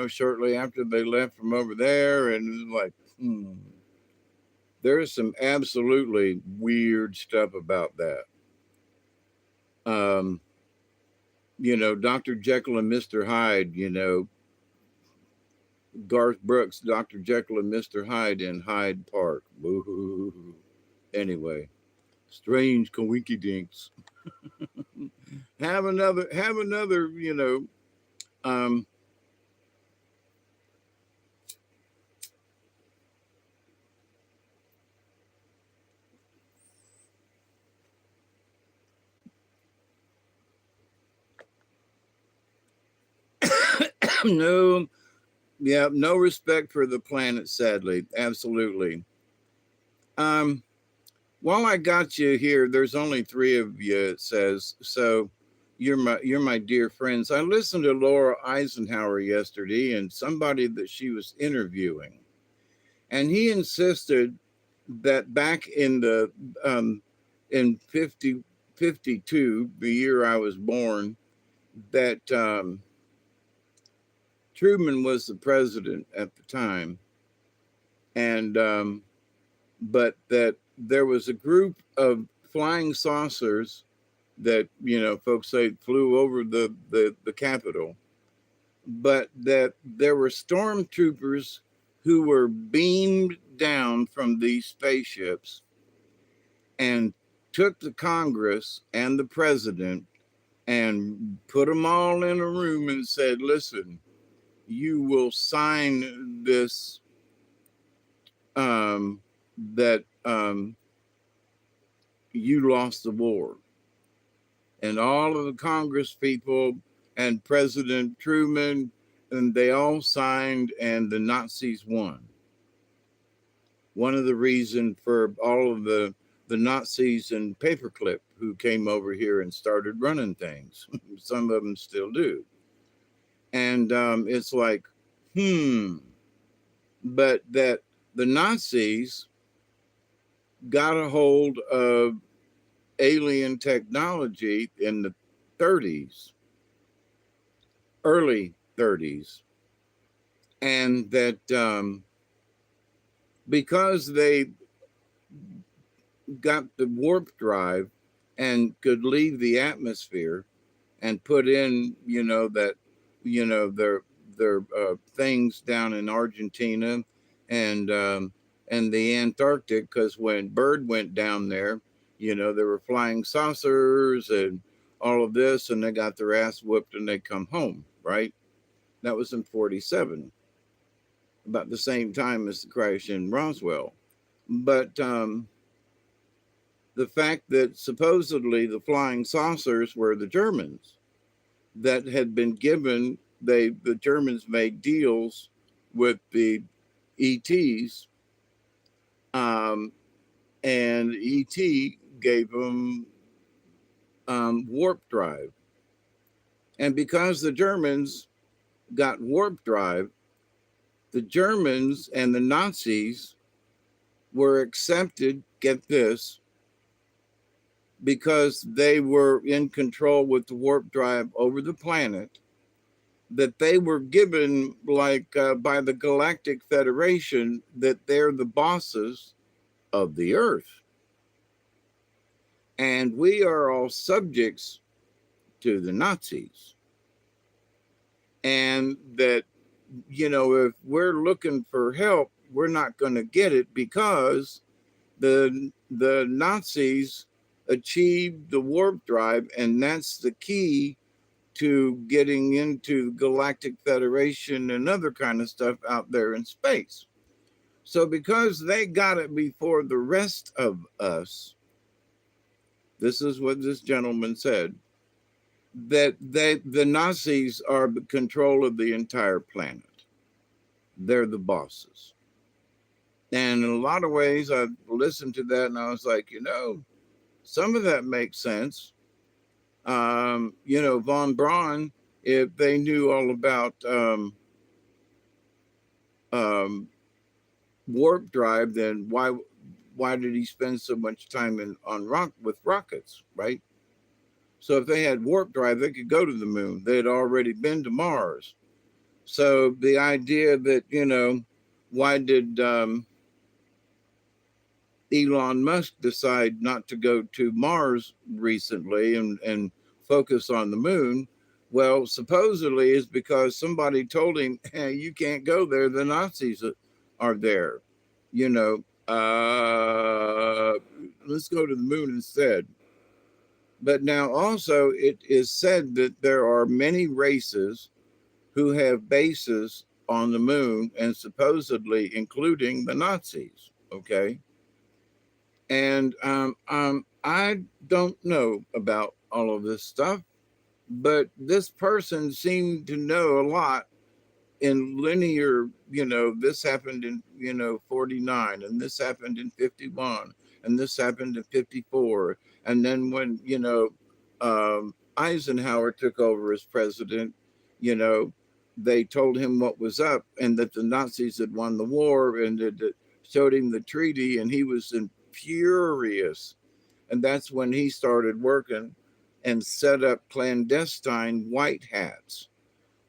Speaker 1: shortly after they left from over there, and it was like, there's some absolutely weird stuff about that. Um, Dr. Jekyll and Mr. Hyde, Garth Brooks, Dr. Jekyll and Mr. Hyde in Hyde Park. Boo-hoo. Anyway, strange coinky dinks. Have another, um, no, yeah, no respect for the planet, sadly. Absolutely. Um, while I got you here, there's only three of you, it says. So, you're my dear friends. I listened to Laura Eisenhower yesterday, and somebody that she was interviewing, and he insisted that back in the in 52, the year I was born, that Truman was the president at the time, and but that there was a group of flying saucers that folks say flew over the Capitol, but that there were stormtroopers who were beamed down from these spaceships and took the Congress and the president and put them all in a room and said, listen, you will sign this, that you lost the war. And all of the Congress people and President Truman, and they all signed, and the Nazis won. One of the reasons for all of the Nazis and paperclip who came over here and started running things. Some of them still do. And it's like, but that the Nazis got a hold of alien technology in the 30s, early 30s, and that because they got the warp drive and could leave the atmosphere and put in, that, their things down in Argentina and the Antarctic, because when Bird went down there, there were flying saucers and all of this, and they got their ass whooped and they come home, right? That was in 47, about the same time as the crash in Roswell. But the fact that supposedly the flying saucers were the Germans that had been given, the Germans made deals with the ETs, um, and ET gave them warp drive. And because the Germans got warp drive, the Germans and the Nazis were accepted, get this, because they were in control with the warp drive over the planet, that they were given, like by the Galactic Federation, that they're the bosses of the Earth. And we are all subjects to the Nazis. And that, if we're looking for help, we're not going to get it because the Nazis achieved the warp drive, and that's the key to getting into Galactic Federation and other kind of stuff out there in space. So because they got it before the rest of us, this is what this gentleman said, that the Nazis are the control of the entire planet. They're the bosses. And in a lot of ways, I listened to that and I was like, some of that makes sense. Von Braun, if they knew all about warp drive, then why did he spend so much time with rockets, right? So if they had warp drive, they could go to the moon. They had already been to Mars. So the idea that, why did Elon Musk decide not to go to Mars recently and focus on the moon? Well, supposedly is because somebody told him, hey, you can't go there. The Nazis are there. Let's go to the moon instead. But now also it is said that there are many races who have bases on the moon, and supposedly including the Nazis. Okay. And I don't know about all of this stuff, but this person seemed to know a lot in linear, this happened in, 49, and this happened in 51, and this happened in 54. And then when, Eisenhower took over as president, you know, they told him what was up and that the Nazis had won the war and that showed him the treaty, and he was furious. And that's when he started working and set up clandestine white hats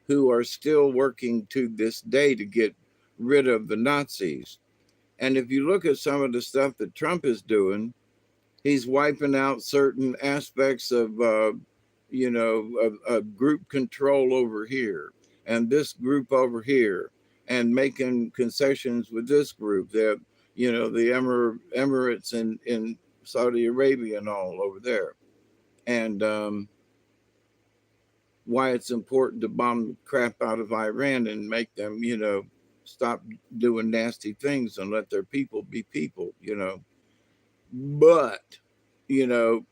Speaker 1: who are still working to this day to get rid of the Nazis. And if you look at some of the stuff that Trump is doing, he's wiping out certain aspects of, of group control over here and this group over here, and making concessions with this group. The Emirates in Saudi Arabia and all over there. And why it's important to bomb the crap out of Iran and make them, stop doing nasty things and let their people be people. But, you know,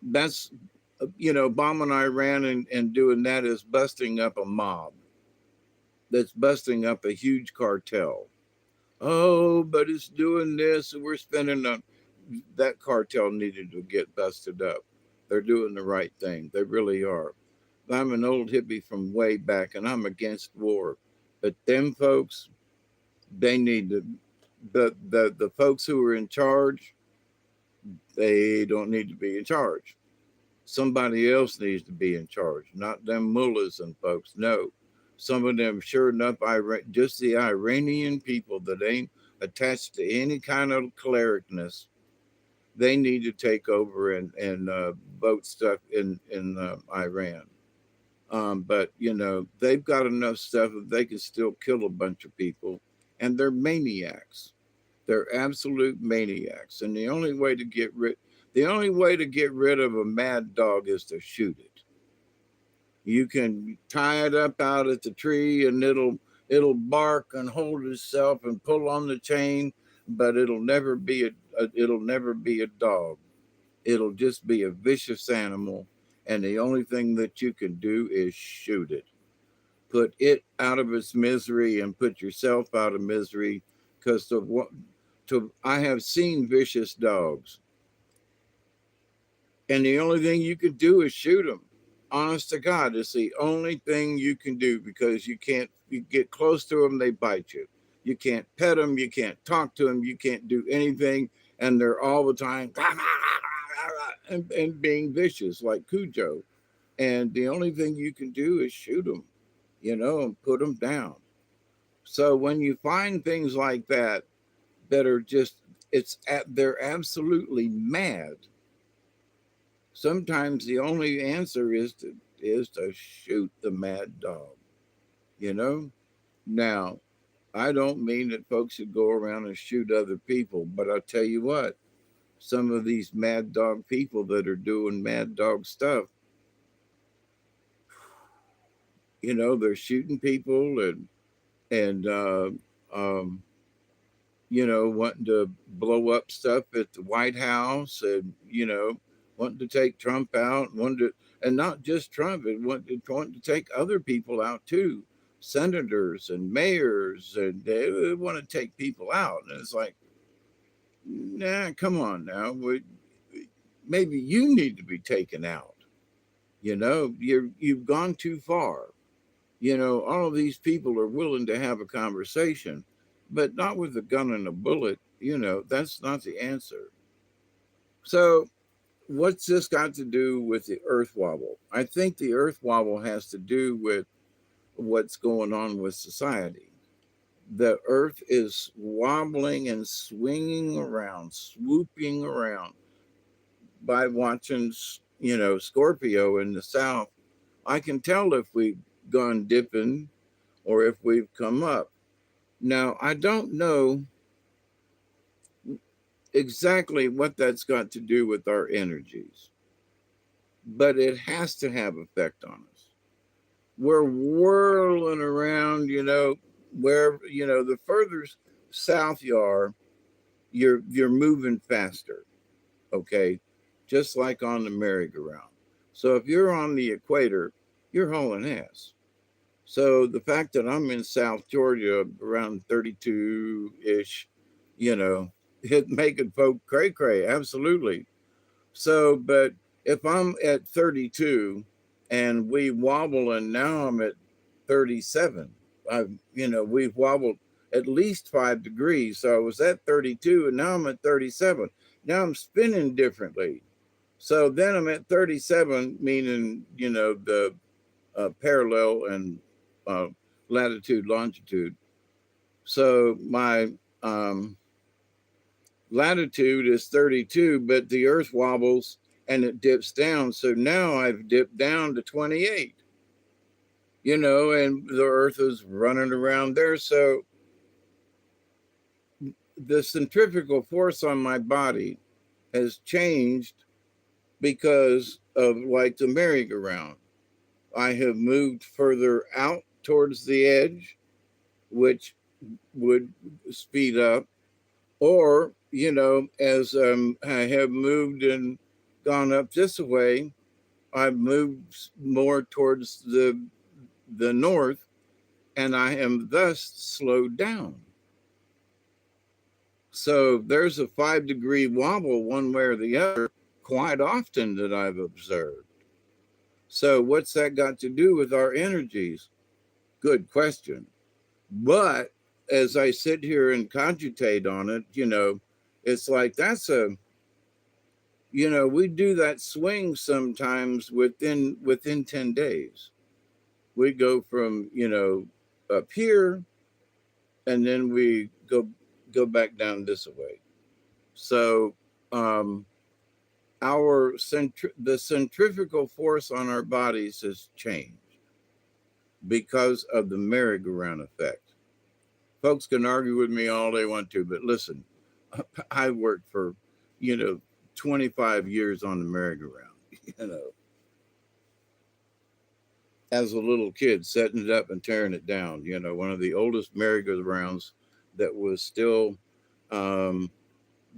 Speaker 1: that's, bombing Iran and doing that is busting up a mob. That's busting up a huge cartel. Oh, but it's doing this and we're spending on that cartel needed to get busted up. They're doing the right thing. They really are. I'm an old hippie from way back and I'm against war. But them folks, they need to the folks who are in charge, they don't need to be in charge. Somebody else needs to be in charge, not them mullahs and folks. No. Some of them, sure enough, just the Iranian people that ain't attached to any kind of clericness, they need to take over and vote stuff in Iran. But they've got enough stuff that they can still kill a bunch of people, and they're maniacs. They're absolute maniacs, and the only way to get rid of a mad dog is to shoot it. You can tie it up out at the tree, and it'll bark and hold itself and pull on the chain, but it'll never be a dog. It'll just be a vicious animal, and the only thing that you can do is shoot it. Put it out of its misery and put yourself out of misery, because I have seen vicious dogs, and the only thing you can do is shoot them. Honest to God, it's the only thing you can do, because you get close to them, they bite you. You can't pet them, you can't talk to them, you can't do anything, and they're all the time and being vicious like Cujo. And the only thing you can do is shoot them, and put them down. So when you find things like that are just they're absolutely mad. Sometimes the only answer is to shoot the mad dog. You know. Now, I don't mean that folks should go around and shoot other people, but I'll tell you what, some of these mad dog people that are doing mad dog stuff, they're shooting people and um, wanting to blow up stuff at the White House, and wanting to take Trump out, and not just Trump, and wanting to take other people out too, senators and mayors, and they want to take people out, and it's like, nah, come on now, maybe you need to be taken out. You've gone too far. All of these people are willing to have a conversation, but not with a gun and a bullet. That's not the answer. So, what's this got to do with the earth wobble? I think the earth wobble has to do with what's going on with society. The earth is wobbling and swinging around, swooping around. By watching, Scorpio in the south, I can tell if we've gone dipping or if we've come up. Now, I don't know exactly what that's got to do with our energies, but it has to have effect on us. We're whirling around, where, the further south you are, you're moving faster, okay? Just like on the merry-go-round. So if you're on the equator, you're hauling ass. So the fact that I'm in South Georgia around 32-ish, it making folk cray cray, absolutely. So, but if I'm at 32 and we wobble and now I'm at 37, I've, we've wobbled at least 5 degrees. So I was at 32 and now I'm at 37. Now I'm spinning differently. So then I'm at 37, meaning, the parallel and uh, latitude, longitude. So my latitude is 32, but the earth wobbles and it dips down. So now I've dipped down to 28, and the earth is running around there. So the centrifugal force on my body has changed because of like the merry-go-round. I have moved further out towards the edge, which would speed up, or as I have moved and gone up this way, I've moved more towards the north, and I am thus slowed down. So there's a 5 degree wobble one way or the other quite often that I've observed. So what's that got to do with our energies? Good question. But as I sit here and cogitate on it, it's like that's we do that swing sometimes within 10 days. We go from, up here and then we go back down this way. So um the centrifugal force on our bodies has changed because of the merry-go-round effect. Folks can argue with me all they want to, but listen, I worked for, you know, 25 years on the merry-go-round, you know, as a little kid, setting it up and tearing it down, one of the oldest merry-go-rounds that was still um,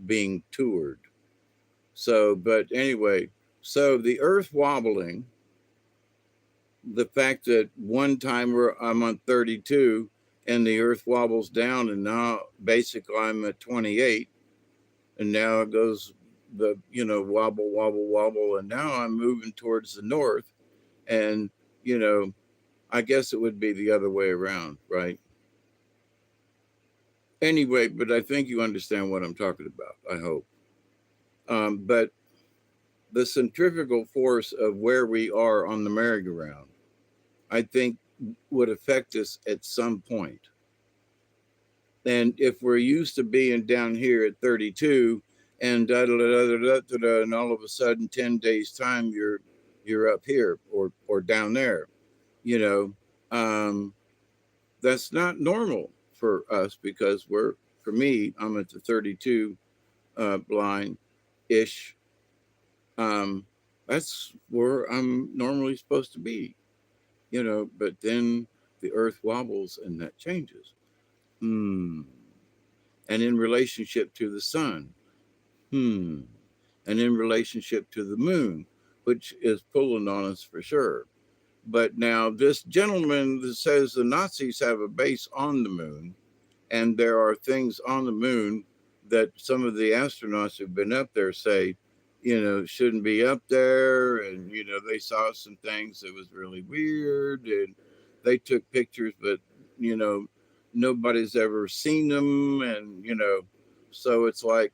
Speaker 1: being toured. So, but anyway, so the earth wobbling, the fact that one time I'm on 32 and the earth wobbles down and now basically I'm at 28 and now it goes wobble wobble wobble and now I'm moving towards the north and you know I guess it would be the other way around, right? Anyway, but I think you understand what I'm talking about, I hope. But the centrifugal force of where we are on the merry-go-round, I think, would affect us at some point. And if we're used to being down here at 32 and and all of a sudden 10 days time you're up here or down there, you know, um, that's not normal for us because for me, I'm at the 32 line ish. Um, that's where I'm normally supposed to be, but then the earth wobbles and that changes. Hmm. And in relationship to the sun. Hmm. And in relationship to the moon, which is pulling on us for sure. But now, this gentleman that says the Nazis have a base on the moon, and there are things on the moon that some of the astronauts who've been up there say, shouldn't be up there. And, they saw some things that was really weird. And they took pictures, but, you know, nobody's ever seen them. And, so it's like,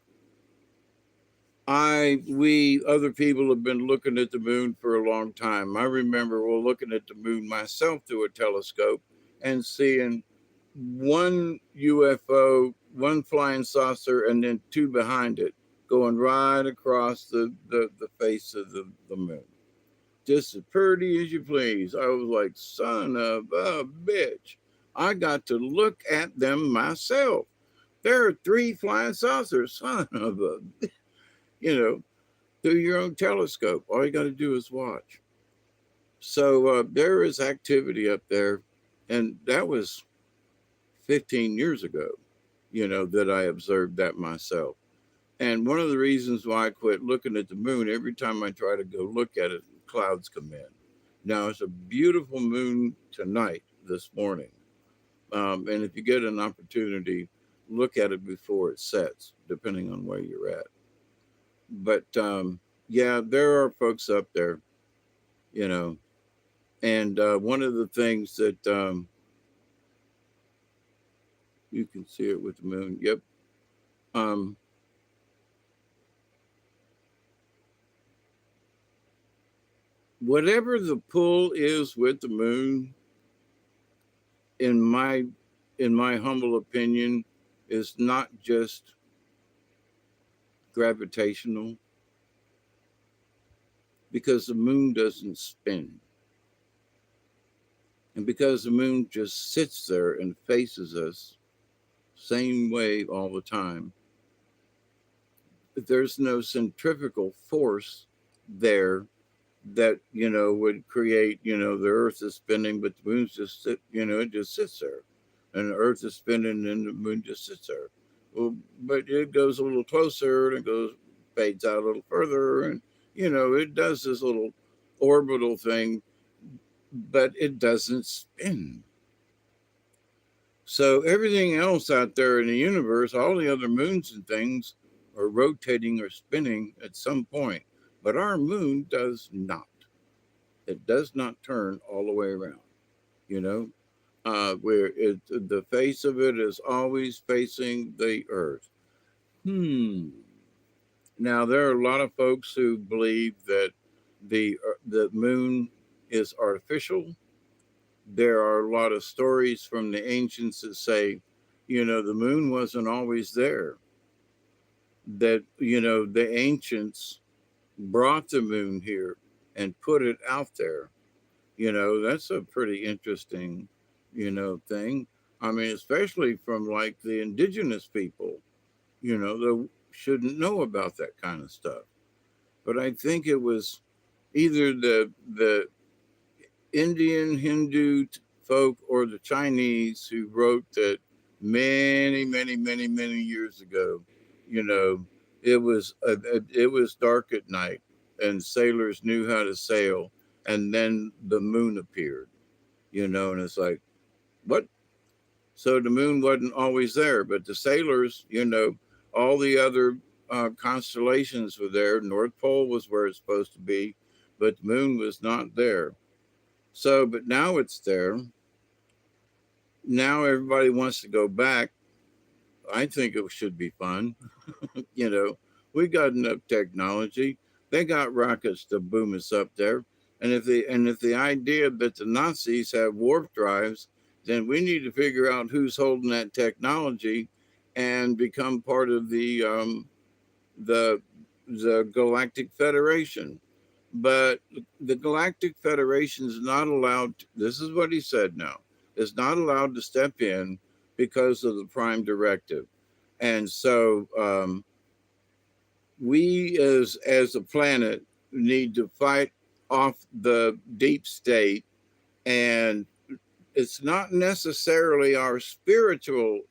Speaker 1: we other people have been looking at the moon for a long time. I remember looking at the moon myself through a telescope and seeing one UFO, one flying saucer, and then two behind it going right across the face of the moon. Just as pretty as you please. I was like, son of a bitch. I got to look at them myself. There are three flying saucers, son of a, you know, through your own telescope. All you got to do is watch. So there is activity up there. And that was 15 years ago, that I observed that myself. And one of the reasons why I quit looking at the moon, every time I try to go look at it, clouds come in. Now, it's a beautiful moon tonight, this morning. And if you get an opportunity, look at it before it sets, depending on where you're at. But Yeah, there are folks up there, you know, and one of the things that you can see it with the moon. Yep. Um, Whatever the pull is with the moon, in my humble opinion, is not just gravitational, because the moon doesn't spin, and because the moon just sits there and faces us same way all the time. There's no centrifugal force there that would create, the earth is spinning but the moon's just it just sits there, and the earth is spinning and the moon just sits there. Well, but it goes a little closer and it goes, fades out a little further, and it does this little orbital thing, but it doesn't spin. So everything else out there in the universe, all the other moons and things, are rotating or spinning at some point, but our moon does not. It does not turn all the way around, you know, where the face of it is always facing the earth. Hmm. Now there are a lot of folks who believe that the moon is artificial. There are a lot of stories from the ancients that say, the moon wasn't always there. That the ancients brought the moon here and put it out there. That's a pretty interesting, thing. I mean, especially from like the indigenous people, they shouldn't know about that kind of stuff. But I think it was either the Indian Hindu folk or the Chinese who wrote that many, many, many, many years ago. You know, it was dark at night, and sailors knew how to sail, and then the moon appeared. And it's like, what? So the moon wasn't always there, but the sailors, all the other constellations were there. North Pole was where it's supposed to be, but the moon was not there. So, but now it's there. Now everybody wants to go back. I think it should be fun. you know, we got enough technology. They got rockets to boom us up there. And if the idea that the Nazis have warp drives, then we need to figure out who's holding that technology and become part of the the Galactic Federation. But the Galactic Federation is not allowed. This is what he said now. Is not allowed to step in because of the Prime Directive, and so we as a planet need to fight off the deep state, and it's not necessarily our spiritual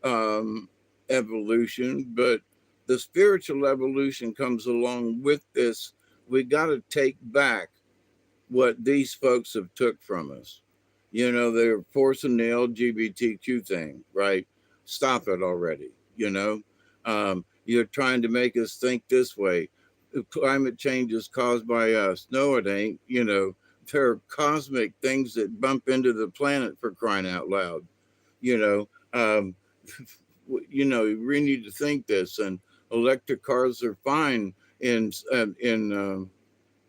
Speaker 1: um, evolution, but the spiritual evolution comes along with this. We got to take back what these folks have took from us. They're forcing the LGBTQ thing, right? Stop it already. You're trying to make us think this way. Climate change is caused by us. No, it ain't. There are cosmic things that bump into the planet, for crying out loud. You know, um, you really need to think this. And electric cars are fine in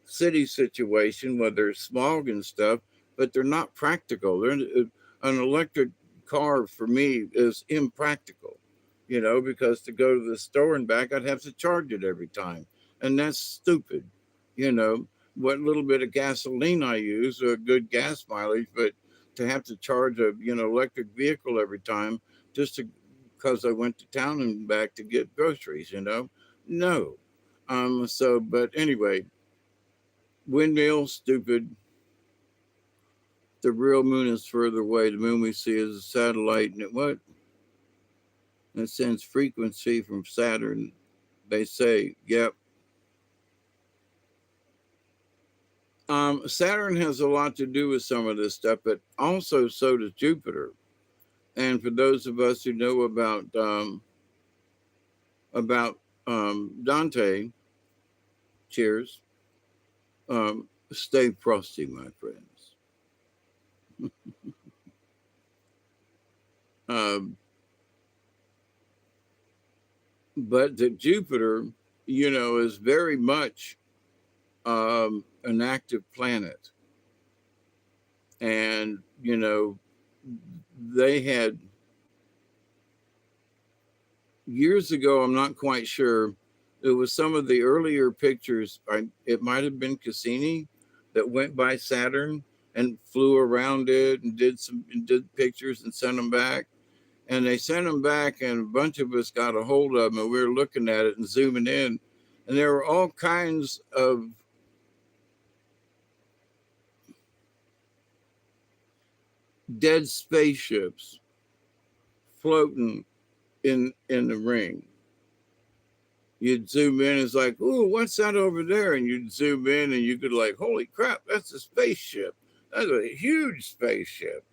Speaker 1: city situation where there's smog and stuff, but they're not practical. An electric car for me is impractical, because to go to the store and back, I'd have to charge it every time. And that's stupid. You know, what little bit of gasoline I use, a good gas mileage, but to have to charge a, electric vehicle every time just to, because I went to town and back to get groceries, no. But anyway, windmill, stupid. The real moon is further away. The moon we see is a satellite, and it sends frequency from Saturn. They say, yep. Saturn has a lot to do with some of this stuff, but also so does Jupiter. And for those of us who know about Dante, Cheers. Stay frosty, my friends. Um, but that Jupiter, is very much an active planet. And, they had years ago, I'm not quite sure, it was some of the earlier pictures, it might have been Cassini that went by Saturn and flew around it and did pictures and sent them back. And they sent them back, and a bunch of us got a hold of them, and we were looking at it and zooming in, and there were all kinds of dead spaceships floating in the ring. You'd zoom in, it's like, ooh, what's that over there? And you'd zoom in, and you could like, holy crap, that's a spaceship. That's a huge spaceship.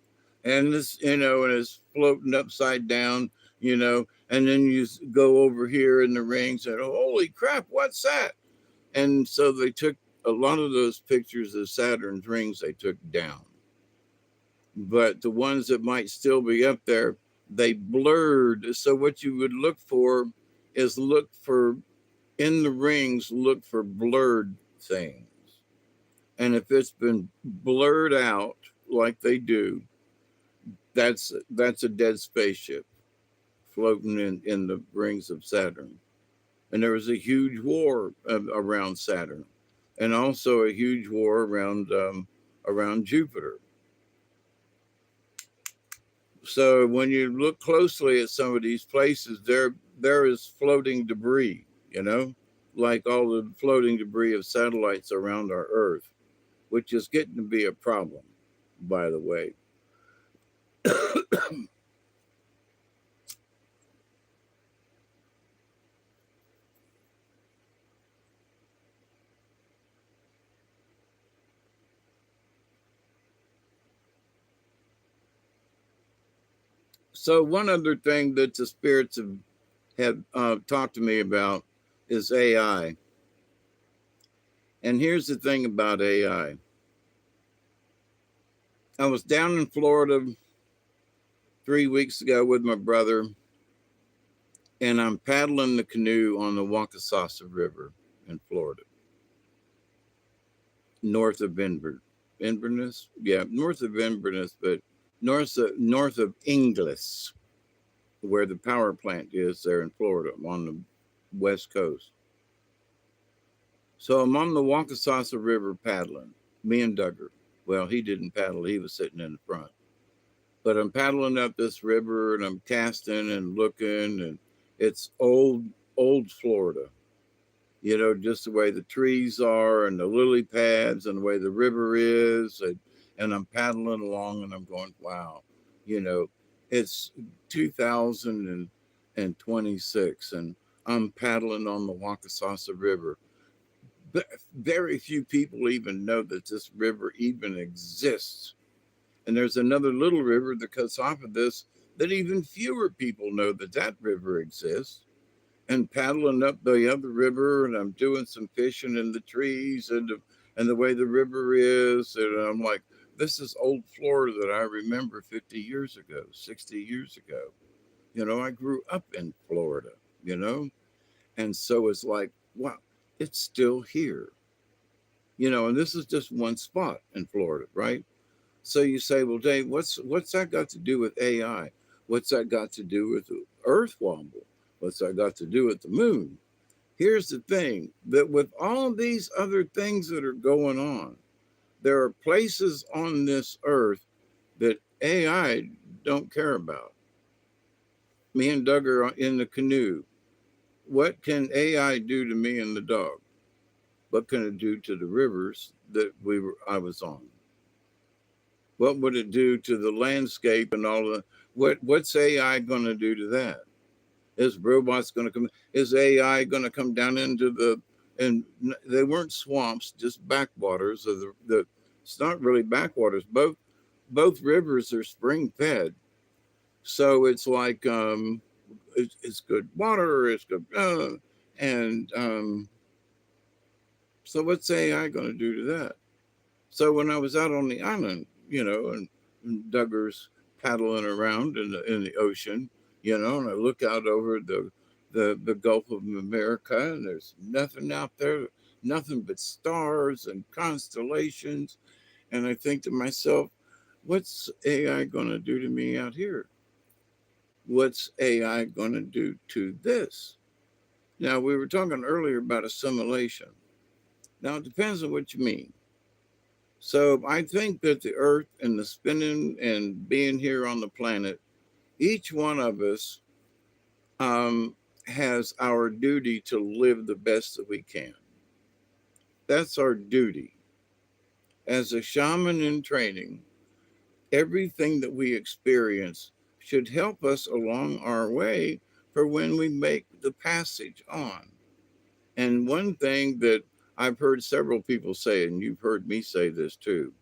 Speaker 1: And this, and it's floating upside down, and then you go over here in the rings and holy crap, what's that? And so they took a lot of those pictures of Saturn's rings, they took down. But the ones that might still be up there, they blurred. So what you would look for is in the rings, look for blurred things. And if it's been blurred out like they do, that's a dead spaceship floating in the rings of Saturn. And there was a huge war around Saturn, and also a huge war around Jupiter. So when you look closely at some of these places, there is floating debris, like all the floating debris of satellites around our Earth, which is getting to be a problem, by the way. So one other thing that the spirits have talked to me about is AI. And here's the thing about AI. I was down in Florida 3 weeks ago with my brother, and I'm paddling the canoe on the Wakasasa River in Florida, north of Inverness. Yeah, north of Inverness, but north of Inglis, where the power plant is there in Florida on the west coast. So I'm on the Wakasasa River paddling, me and Duggar. Well, he didn't paddle, he was sitting in the front. But I'm paddling up this river and I'm casting and looking, and it's old Florida. Just the way the trees are and the lily pads and the way the river is. And I'm paddling along and I'm going, wow, it's 2026 and I'm paddling on the Wakasasa River. But very few people even know that this river even exists. And there's another little river that cuts off of this that even fewer people know that river exists. And paddling up the other river, and I'm doing some fishing in the trees and the way the river is, and I'm like, this is old Florida that I remember 50 years ago, 60 years ago. I grew up in Florida, and so it's like, wow, it's still here, and this is just one spot in Florida, right? So you say, well, Dave, what's that got to do with AI? What's that got to do with Earth Wobble? What's that got to do with the moon? Here's the thing, that with all these other things that are going on, there are places on this earth that AI don't care about. Me and Doug are in the canoe. What can AI do to me and the dog? What can it do to the rivers that I was on? What would it do to the landscape and all the what's AI going to do to that? Is robots going to come? Is AI going to come down into and they weren't swamps, just backwaters of the it's not really backwaters. Both rivers are spring fed. So it's like it's good water, it's good and So what's AI going to do to that? So when I was out on the island, and Duggar's paddling around in the ocean, and I look out over the Gulf of America, and there's nothing out there, nothing but stars and constellations. And I think to myself, what's AI going to do to me out here? What's AI going to do to this? Now, we were talking earlier about assimilation. Now, it depends on what you mean. So I think that the earth and the spinning and being here on the planet, each one of us um, has our duty to live the best that we can. That's our duty. As a shaman in training, everything that we experience should help us along our way for when we make the passage on. And one thing that I've heard several people say, and you've heard me say this too,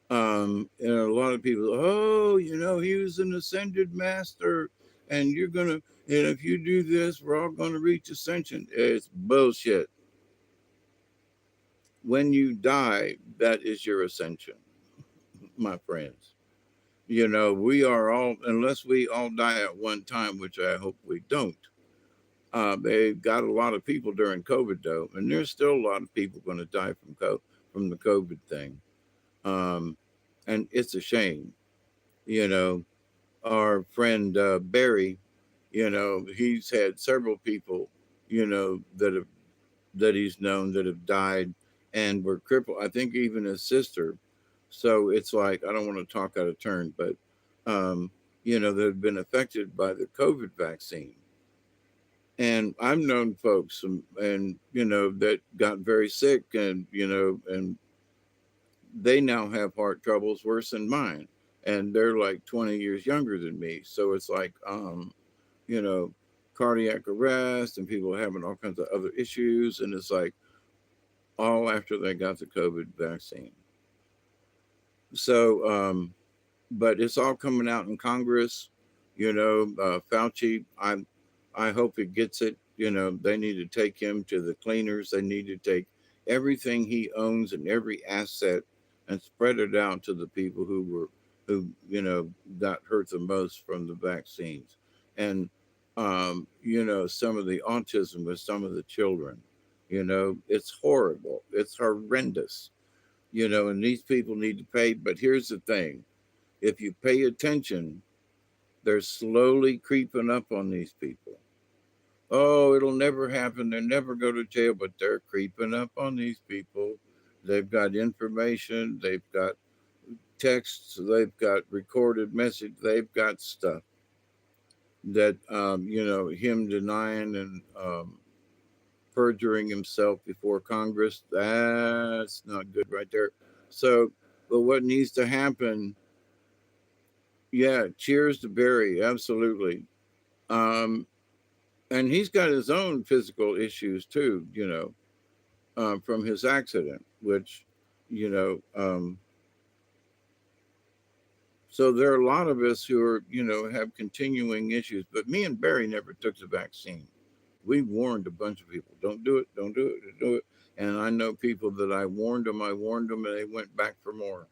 Speaker 1: and a lot of people, oh, he was an ascended master, and and if you do this, we're all gonna reach ascension. It's bullshit. When you die, that is your ascension, my friends. We are all, unless we all die at one time, which I hope we don't. They got a lot of people during COVID though, and there's still a lot of people going to die from the COVID thing, um, and it's a shame. You know, our friend Barry, he's had several people, that he's known that have died and were crippled. I think even his sister. So it's like I don't want to talk out of turn, but um, that have been affected by the COVID vaccine. And I've known folks and that got very sick and they now have heart troubles worse than mine. And they're like 20 years younger than me. So it's like you know, cardiac arrest and people having all kinds of other issues. And it's like all after they got the COVID vaccine. So, but it's all coming out in Congress. Fauci, I hope he gets it. They need to take him to the cleaners. They need to take everything he owns and every asset and spread it out to the people who got hurt the most from the vaccines. And some of the autism with some of the children. It's horrible. It's horrendous. And these people need to pay. But here's the thing: if you pay attention, they're slowly creeping up on these people. Oh, it'll never happen. They'll never go to jail, but they're creeping up on these people. They've got information, they've got texts, they've got recorded message, they've got stuff that, him denying and perjuring himself before Congress. That's not good right there. So, but what needs to happen? Yeah, cheers to Barry. Absolutely. Um, and he's got his own physical issues too, from his accident, which, you know, um, so there are a lot of us who are, have continuing issues. But me and Barry never took the vaccine. We warned a bunch of people, don't do it, don't do it, don't do it. And I know people that I warned them, and they went back for more.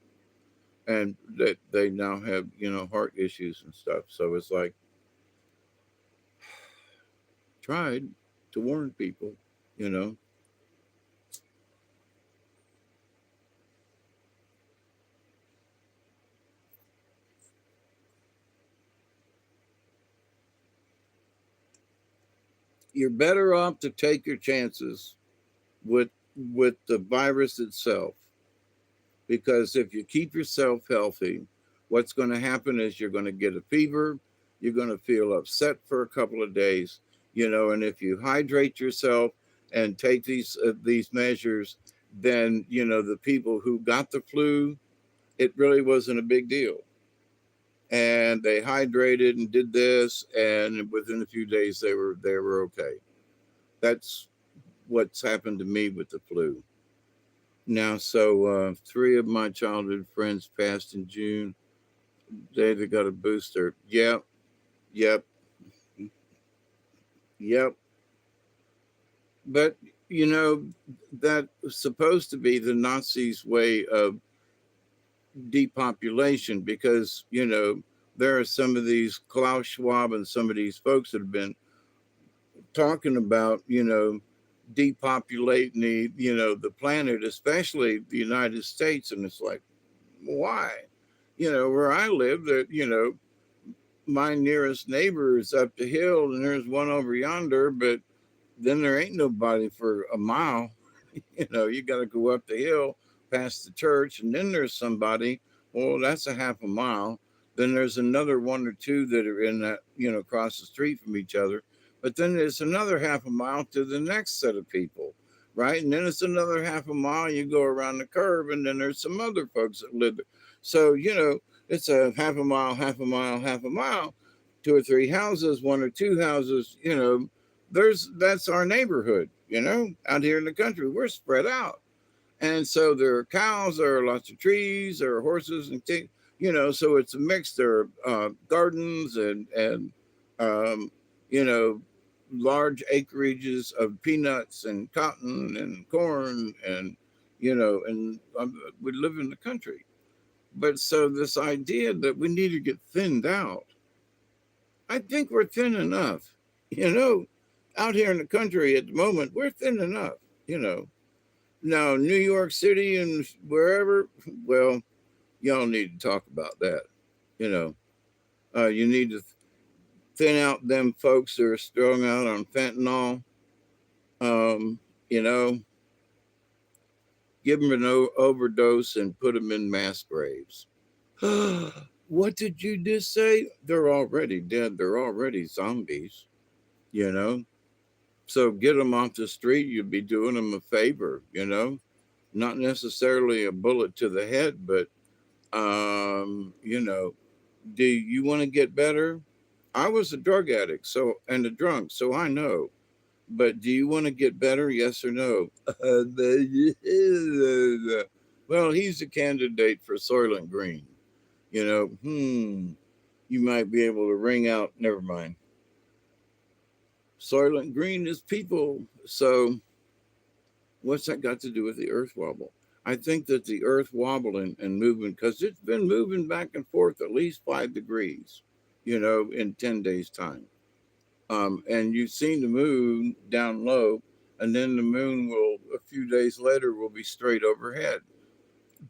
Speaker 1: And that they now have, heart issues and stuff. So it's like, tried to warn people, you know. You're better off to take your chances with the virus itself, because if you keep yourself healthy, what's going to happen is you're going to get a fever, you're going to feel upset for a couple of days, and if you hydrate yourself and take these measures, then the people who got the flu, it really wasn't a big deal, and they hydrated and did this, and within a few days they were okay. That's what's happened to me with the flu. Now, so three of my childhood friends passed in June. They got a booster. Yep, yep, yep. But you know, that was supposed to be the Nazis' way of depopulation because, there are some of these Klaus Schwab and some of these folks that have been talking about, depopulating the planet, especially the United States. And it's like, why? Where I live, that, my nearest neighbor is up the hill and there's one over yonder, but then there ain't nobody for a mile. You got to go up the hill past the church, and then there's somebody. Well, that's a half a mile. Then there's another one or two that are in that, across the street from each other. But then there's another half a mile to the next set of people, right? And then it's another half a mile. You go around the curve, and then there's some other folks that live there. So, it's a half a mile, half a mile, half a mile, two or three houses, one or two houses, that's our neighborhood, out here in the country. We're spread out. And so there are cows, there are lots of trees, there are horses and things, so it's a mix. There are gardens and um, you know, large acreages of peanuts and cotton and corn and we live in the country. But so this idea that we need to get thinned out, I think we're thin enough. You know, out here in the country at the moment, we're thin enough. You know, now New York City and wherever, well, y'all need to talk about that. You know, you need to thin out them folks that are strung out on fentanyl. Um, you know, give them an overdose and put them in mass graves. What did you just say? They're already dead. They're already zombies. You know, so get them off the street. You'd be doing them a favor. Not necessarily a bullet to the head, but you know, do you want to get better? I was a drug addict, so and a drunk, so I know. But do you want to get better? Yes or no? Well, he's a candidate for Soylent Green. You might be able to ring out. Never mind. Soylent Green is people. So what's that got to do with the Earth wobble? I think that the Earth wobbling and moving, because it's been moving back and forth at least 5 degrees, in 10 days' time. And you've seen the moon down low, and then the moon will, a few days later, will be straight overhead.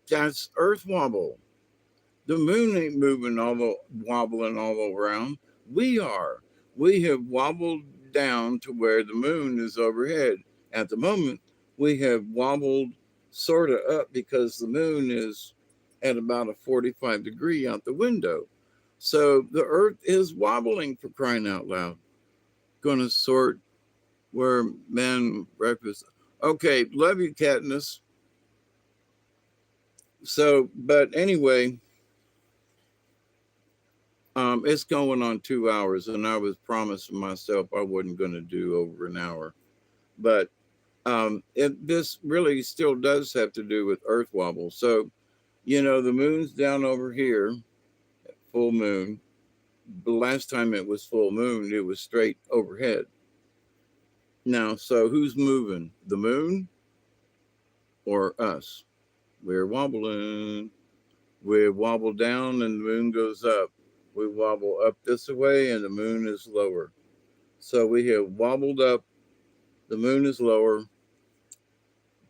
Speaker 1: That's Earth wobble. The moon ain't moving wobbling all around. We are. We have wobbled down to where the moon is overhead. At the moment, we have wobbled sort of up because the moon is at about a 45-degree out the window. So the earth is wobbling, for crying out loud. Going to sort where men breakfast. Okay, love you, Katniss. So, but anyway, it's going on 2 hours, and I was promising myself I wasn't going to do over an hour. But this really still does have to do with Earth wobble. So, the moon's down over here, full moon. The last time it was full moon, it was straight overhead. Now, so who's moving? The moon or us? We're wobbling. We wobble down and the moon goes up. We wobble up this way and the moon is lower. So we have wobbled up, the moon is lower,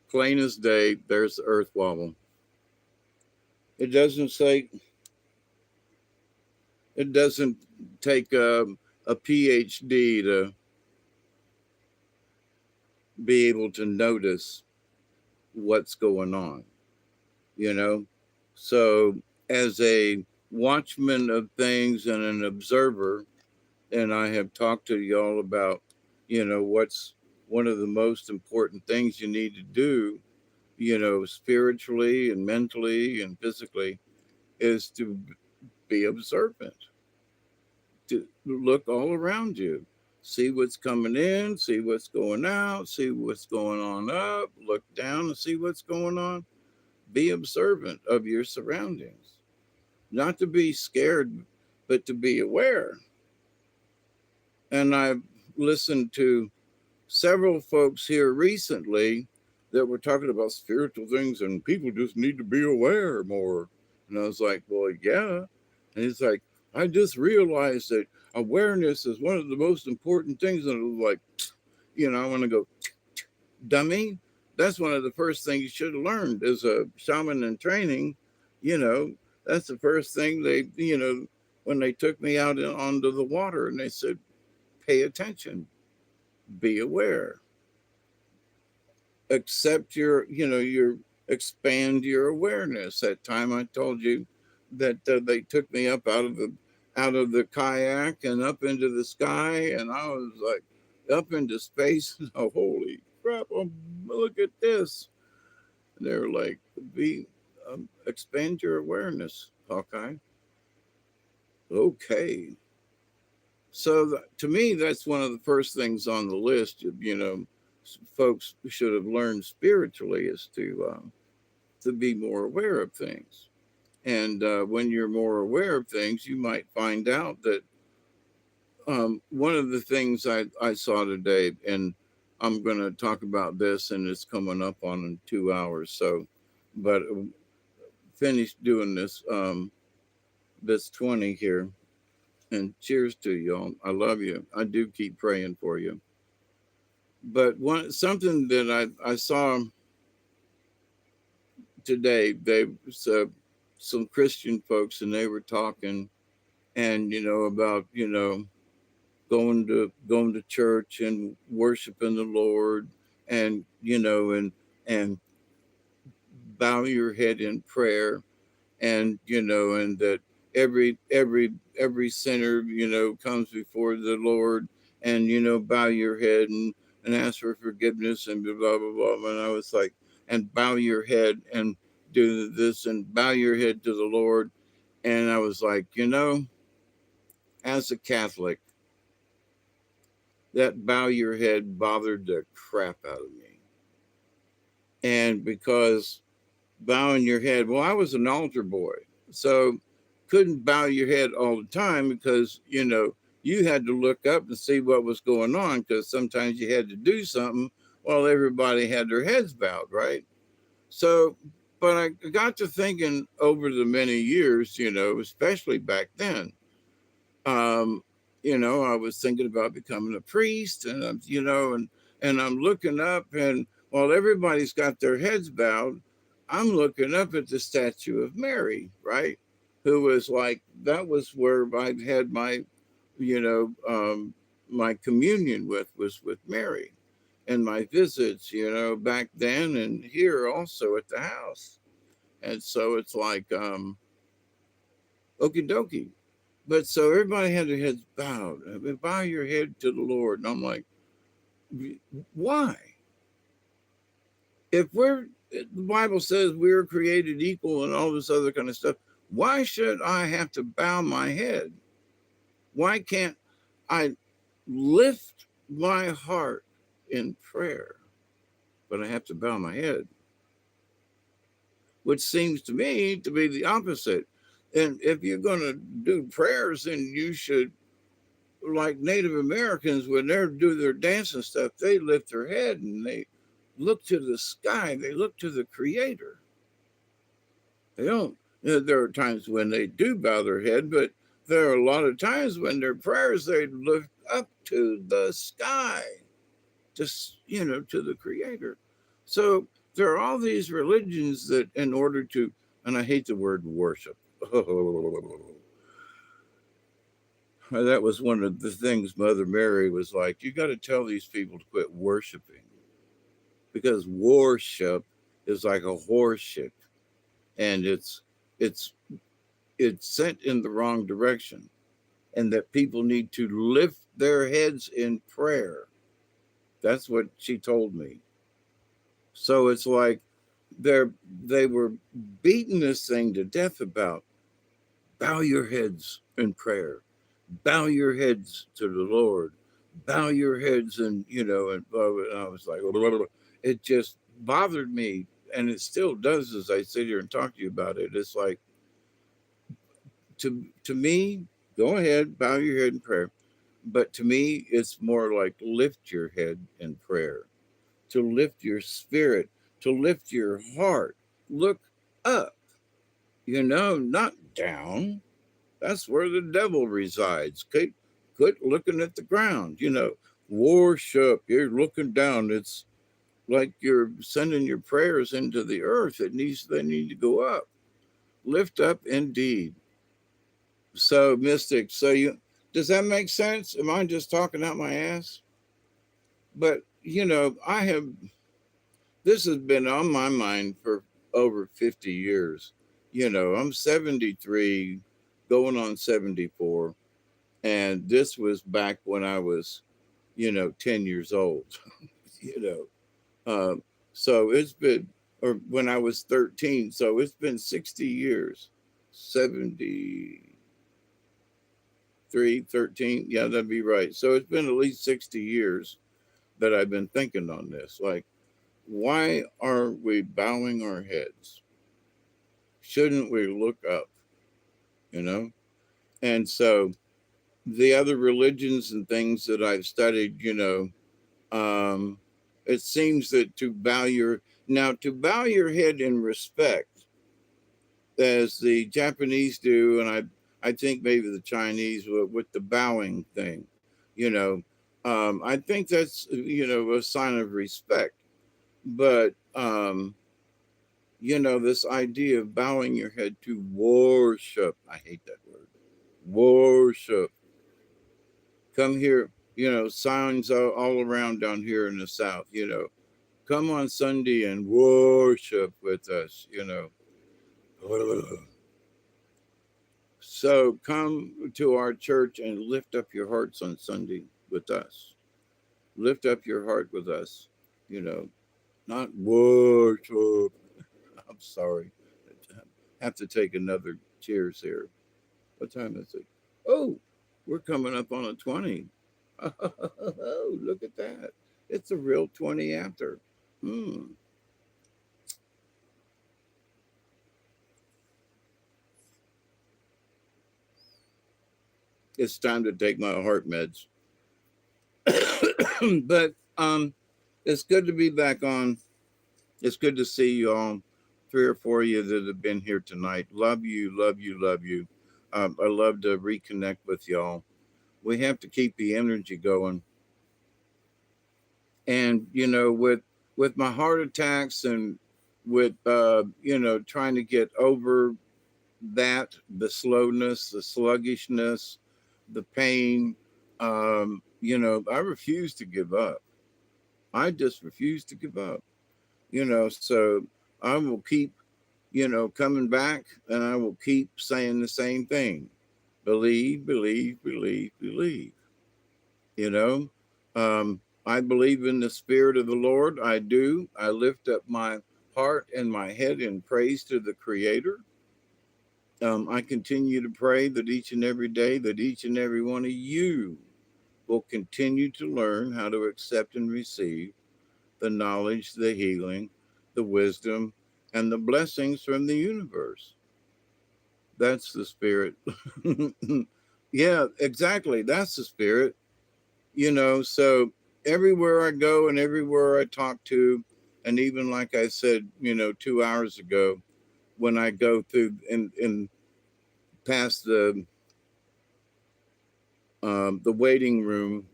Speaker 1: plain as day, there's the earth wobble. It doesn't say, it doesn't take a PhD to be able to notice what's going on, you know? So, as a watchman of things and an observer, and I have talked to y'all about, what's one of the most important things you need to do, spiritually and mentally and physically, is to be observant, to look all around you, see what's coming in, see what's going out, see what's going on up, look down and see what's going on. Be observant of your surroundings, not to be scared, but to be aware. And I've listened to several folks here recently that were talking about spiritual things and people just need to be aware more. And I was like, well, yeah. And he's like, I just realized that awareness is one of the most important things. And I was like, I want to go, dummy. That's one of the first things you should have learned as a shaman in training. You know, that's the first thing when they took me out onto the water and they said, pay attention, be aware, accept your expand your awareness. That time I told you that they took me up out of the kayak and up into the sky, and I was like up into space. Oh, holy crap! Look at this. And they were like, "Be expand your awareness, Hawkeye." Okay, so to me, that's one of the first things on the list. Folks should have learned spiritually is to be more aware of things. And when you're more aware of things, you might find out that one of the things I saw today, and I'm going to talk about this, and it's coming up on 2 hours. So, but finished doing this 20 here. And cheers to y'all. I love you. I do keep praying for you. But something that I saw today, they some Christian folks, and they were talking, and about going to church and worshiping the Lord, and and bow your head in prayer, and and that every sinner comes before the Lord, and bow your head and ask for forgiveness and blah blah blah blah. And I was like, and bow your head and do this and bow your head to the Lord. And I was like, as a Catholic, that bow your head bothered the crap out of me. And because bowing your head, well, I was an altar boy, so couldn't bow your head all the time because you had to look up and see what was going on, because sometimes you had to do something while everybody had their heads bowed, right? So, but I got to thinking over the many years, especially back then, um, I was thinking about becoming a priest, and and I'm looking up, and while everybody's got their heads bowed, I'm looking up at the statue of Mary, right? Who was like, that was where I had you know, um, my communion was with Mary, and my visits, back then and here also at the house. And so it's like, okie dokie. But so everybody had their heads bowed. I mean, bow your head to the Lord. And I'm like, why? If the Bible says we're created equal and all this other kind of stuff, why should I have to bow my head? Why can't I lift my heart in prayer, but I have to bow my head? Which seems to me to be the opposite. And if you're going to do prayers, then you should, like Native Americans, when they do their dance and stuff, they lift their head and they look to the sky. They look to the Creator. They don't. There are times when they do bow their head, but there are a lot of times when their prayers they lift up to the sky, just to the Creator. So there are all these religions that, in order to, and I hate the word worship. That was one of the things Mother Mary was like, you got to tell these people to quit worshiping, because worship is like a horseshit, and it's it's sent in the wrong direction, and that people need to lift their heads in prayer. That's what she told me. So it's like they were beating this thing to death about bow your heads in prayer, bow your heads to the Lord, bow your heads, and and I was like, it just bothered me, and it still does as I sit here and talk to you about it. It's like, to me, go ahead, bow your head in prayer, But to me, it's more like lift your head in prayer, to lift your spirit, to lift your heart. Look up, not down. That's where the devil resides. Quit looking at the ground, worship. You're looking down. It's like you're sending your prayers into the earth. They need to go up. Lift up indeed. So mystic, does that make sense? Am I just talking out my ass? But I have this has been on my mind for over 50 years. I'm 73, going on 74, and this was back when I was, 10 years old. you know. Um, so it's been, or when I was 13, so it's been 60 years. 73, 13, yeah, that'd be right. So it's been at least 60 years that I've been thinking on this. Like, why are we bowing our heads? Shouldn't we look up? You know? And so the other religions and things that I've studied, um, it seems that to bow your head in respect, as the Japanese do, and I think maybe the Chinese with the bowing thing, you know, I think that's a sign of respect. But this idea of bowing your head to worship, I hate that word. Worship. Come here, signs all around down here in the South, come on Sunday and worship with us. So come to our church and lift up your hearts on Sunday with us. Lift up your heart with us, you know, not worship. I'm sorry. I have to take another cheers here. What time is it? Oh, we're coming up on a 20. Oh, look at that. It's a real 20 after. Hmm. It's time to take my heart meds. But it's good to be back on. It's good to see you all. Three or four of you that have been here tonight. Love you, love you, love you. I love to reconnect with y'all. We have to keep the energy going. And with my heart attacks and with trying to get over that, the slowness, the sluggishness, the pain, I refuse to give up. I just refuse to give up. So I will keep, coming back, and I will keep saying the same thing. Believe, believe, believe, believe. You know, I believe in the Spirit of the Lord. I do. I lift up my heart and my head in praise to the Creator. I continue to pray that each and every day, that each and every one of you will continue to learn how to accept and receive the knowledge, the healing, the wisdom, and the blessings from the universe. That's the Spirit. Yeah, exactly. That's the Spirit. So everywhere I go and everywhere I talk to, and even like I said, 2 hours ago, when I go through and past the waiting room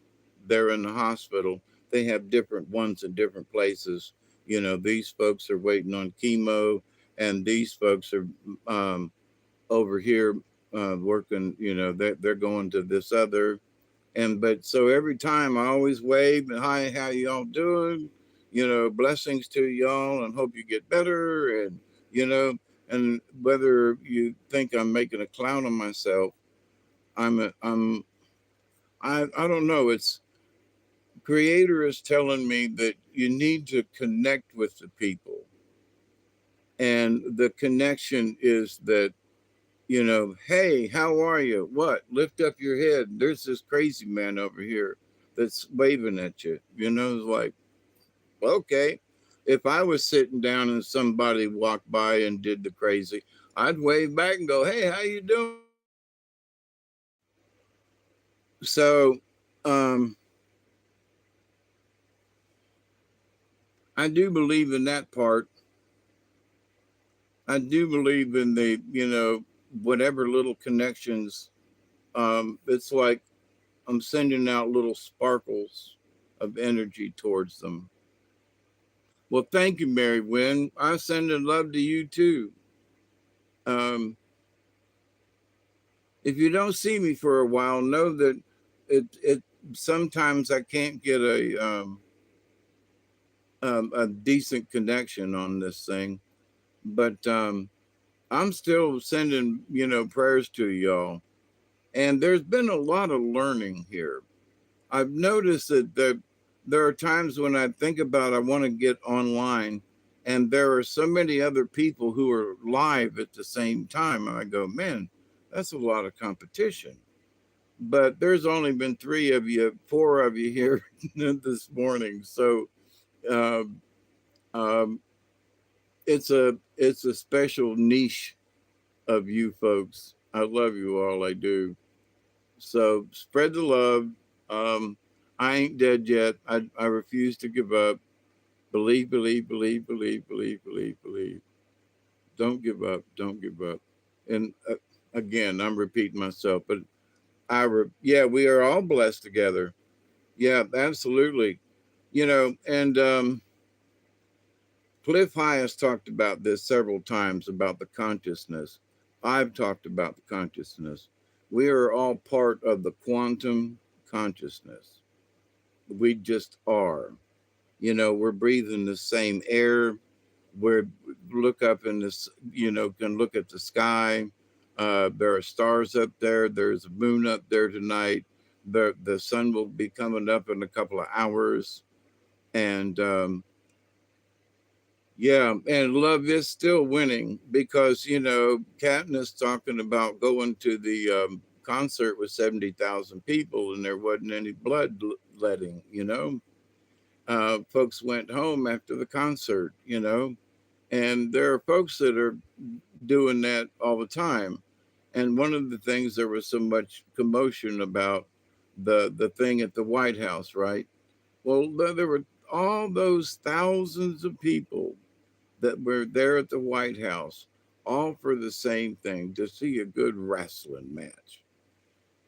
Speaker 1: there in the hospital, they have different ones in different places. These folks are waiting on chemo, and these folks are over here working. They're going to this other. And but so every time I always wave and hi, how y'all doing? Blessings to y'all, and hope you get better. And you know, and whether you think I'm making a clown of myself, I don't know. It's Creator is telling me that you need to connect with the people, and the connection is that hey, how are you? What? Lift up your head. There's this crazy man over here that's waving at you. It's like, okay. If I was sitting down and somebody walked by and did the crazy, I'd wave back and go, hey, how you doing? So Um, I do believe in that part. I do believe in the, whatever little connections. It's like I'm sending out little sparkles of energy towards them. Well, thank you, Mary Wynn. I send in love to you too. Um, if you don't see me for a while, know that it sometimes I can't get a decent connection on this thing, but I'm still sending prayers to y'all. And there's been a lot of learning here. I've noticed that there are times when I think about I want to get online, and there are so many other people who are live at the same time, and I go, man, that's a lot of competition. But there's only been three of you, four of you here this morning, so uh, um, it's a special niche of you folks. I love you all, I do. So spread the love. Um, I ain't dead yet. I refuse to give up. Believe, believe, believe, believe, believe, believe, believe. Don't give up. Don't give up. And again, I'm repeating myself, but yeah, we are all blessed together. Yeah, absolutely. And Cliff High has talked about this several times about the consciousness. I've talked about the consciousness. We are all part of the quantum consciousness. We just are. We're breathing the same air. We're look up in this, can look at the sky. There are stars up there. There's a moon up there tonight. The sun will be coming up in a couple of hours. And yeah, and love is still winning because, Katniss talking about going to the concert with 70,000 people and there wasn't any bloodletting. Folks went home after the concert. And there are folks that are doing that all the time. And one of the things there was so much commotion about the thing at the White House, right? Well, there were all those thousands of people that were there at the White House, all for the same thing, to see a good wrestling match.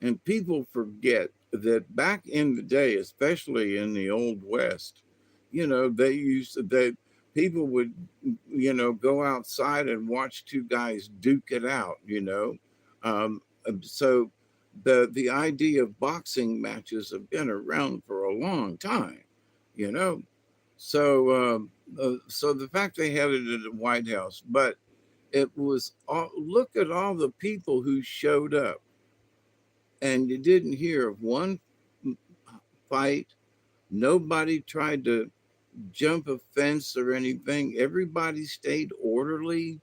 Speaker 1: And people forget that back in the day, especially in the old West, they used to, that people would, go outside and watch two guys duke it out. So the idea of boxing matches have been around for a long time, you know. So the fact they had it at the White House, but it was all, look at all the people who showed up, and you didn't hear of one fight. Nobody tried to jump a fence or anything. Everybody stayed orderly.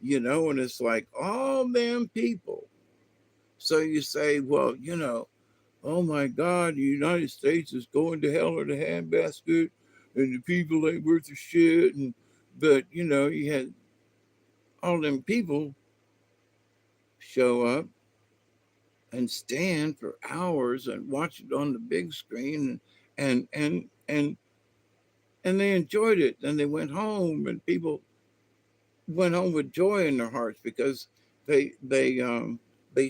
Speaker 1: And it's like all them people. So you say, well, oh my God, the United States is going to hell in a handbasket, and the people ain't worth a shit. But you had all them people show up and stand for hours and watch it on the big screen, and and they enjoyed it. And they went home, and people went home with joy in their hearts because they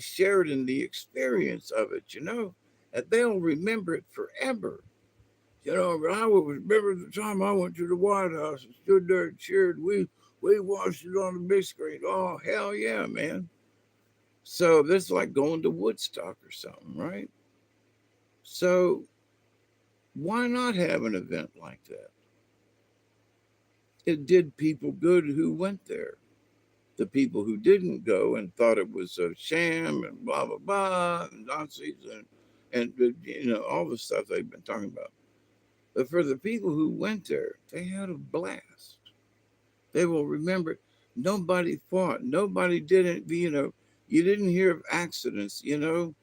Speaker 1: shared in the experience of it, and they'll remember it forever. But I will remember the time I went to the White House and stood there and cheered. We watched it on the big screen. Oh hell yeah, man! So this is like going to Woodstock or something, right? So why not have an event like that? It did people good who went there. The people who didn't go and thought it was a sham and blah blah blah and Nazis and all the stuff they've been talking about. But for the people who went there, they had a blast. They will remember nobody fought. Nobody didn't. You didn't hear of accidents. You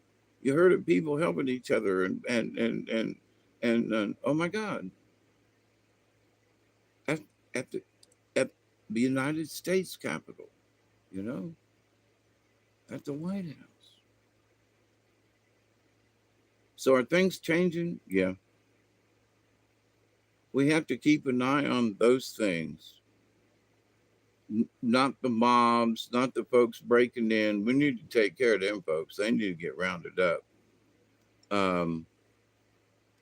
Speaker 1: heard of people helping each other and oh my God, at, at the at the United States Capitol, you know, at the White House. So are things changing? Yeah. We have to keep an eye on those things. Not the mobs, not the folks breaking in. We need to take care of them folks. They need to get rounded up. Um,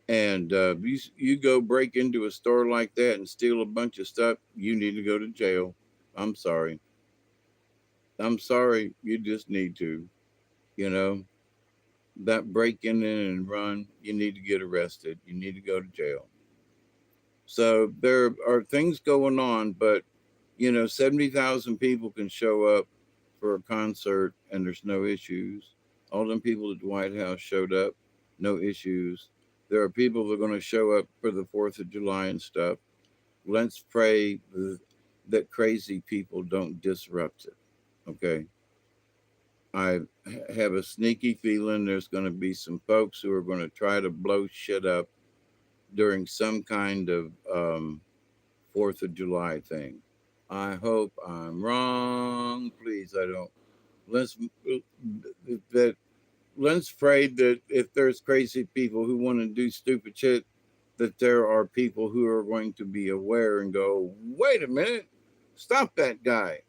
Speaker 1: and you go break into a store like that and steal a bunch of stuff, you need to go to jail. I'm sorry. I'm sorry. You just need to. You know, that break in and run, you need to get arrested. You need to go to jail. So there are things going on, but 70,000 people can show up for a concert and there's no issues. All them people at the White House showed up, no issues. There are people that are going to show up for the 4th of July and stuff. Let's pray that crazy people don't disrupt it. Okay. I have a sneaky feeling there's going to be some folks who are going to try to blow shit up during some kind of 4th of July thing. I hope I'm wrong. Please, I don't. Let's that. Let's pray that if there's crazy people who want to do stupid shit, that there are people who are going to be aware and go, "Wait a minute, stop that guy."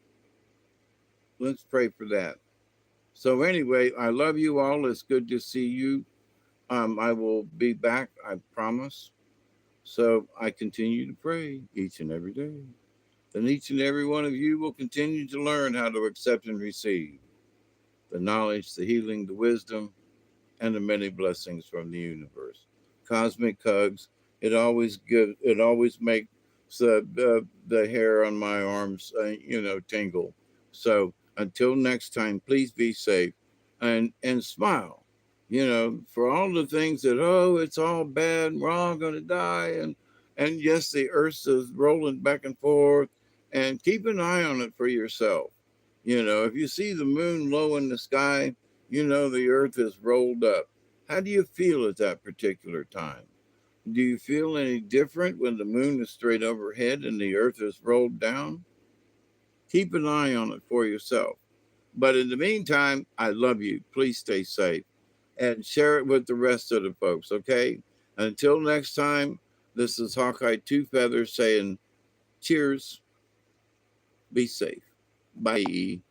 Speaker 1: Let's pray for that. So anyway, I love you all. It's good to see you. I will be back. I promise. So I continue to pray each and every day. Then each and every one of you will continue to learn how to accept and receive the knowledge, the healing, the wisdom, and the many blessings from the universe. Cosmic hugs. It always makes the hair on my arms, tingle. So until next time, please be safe and smile. For all the things that, oh, it's all bad, we're all gonna die, and yes, the earth is rolling back and forth, and keep an eye on it for yourself. If you see the moon low in the sky, the earth is rolled up. How do you feel at that particular time? Do you feel any different when the moon is straight overhead and the earth is rolled down? Keep an eye on it for yourself. But in the meantime, I love you. Please stay safe and share it with the rest of the folks, okay? Until next time, this is Hawkeye Two Feathers saying cheers, be safe. Bye.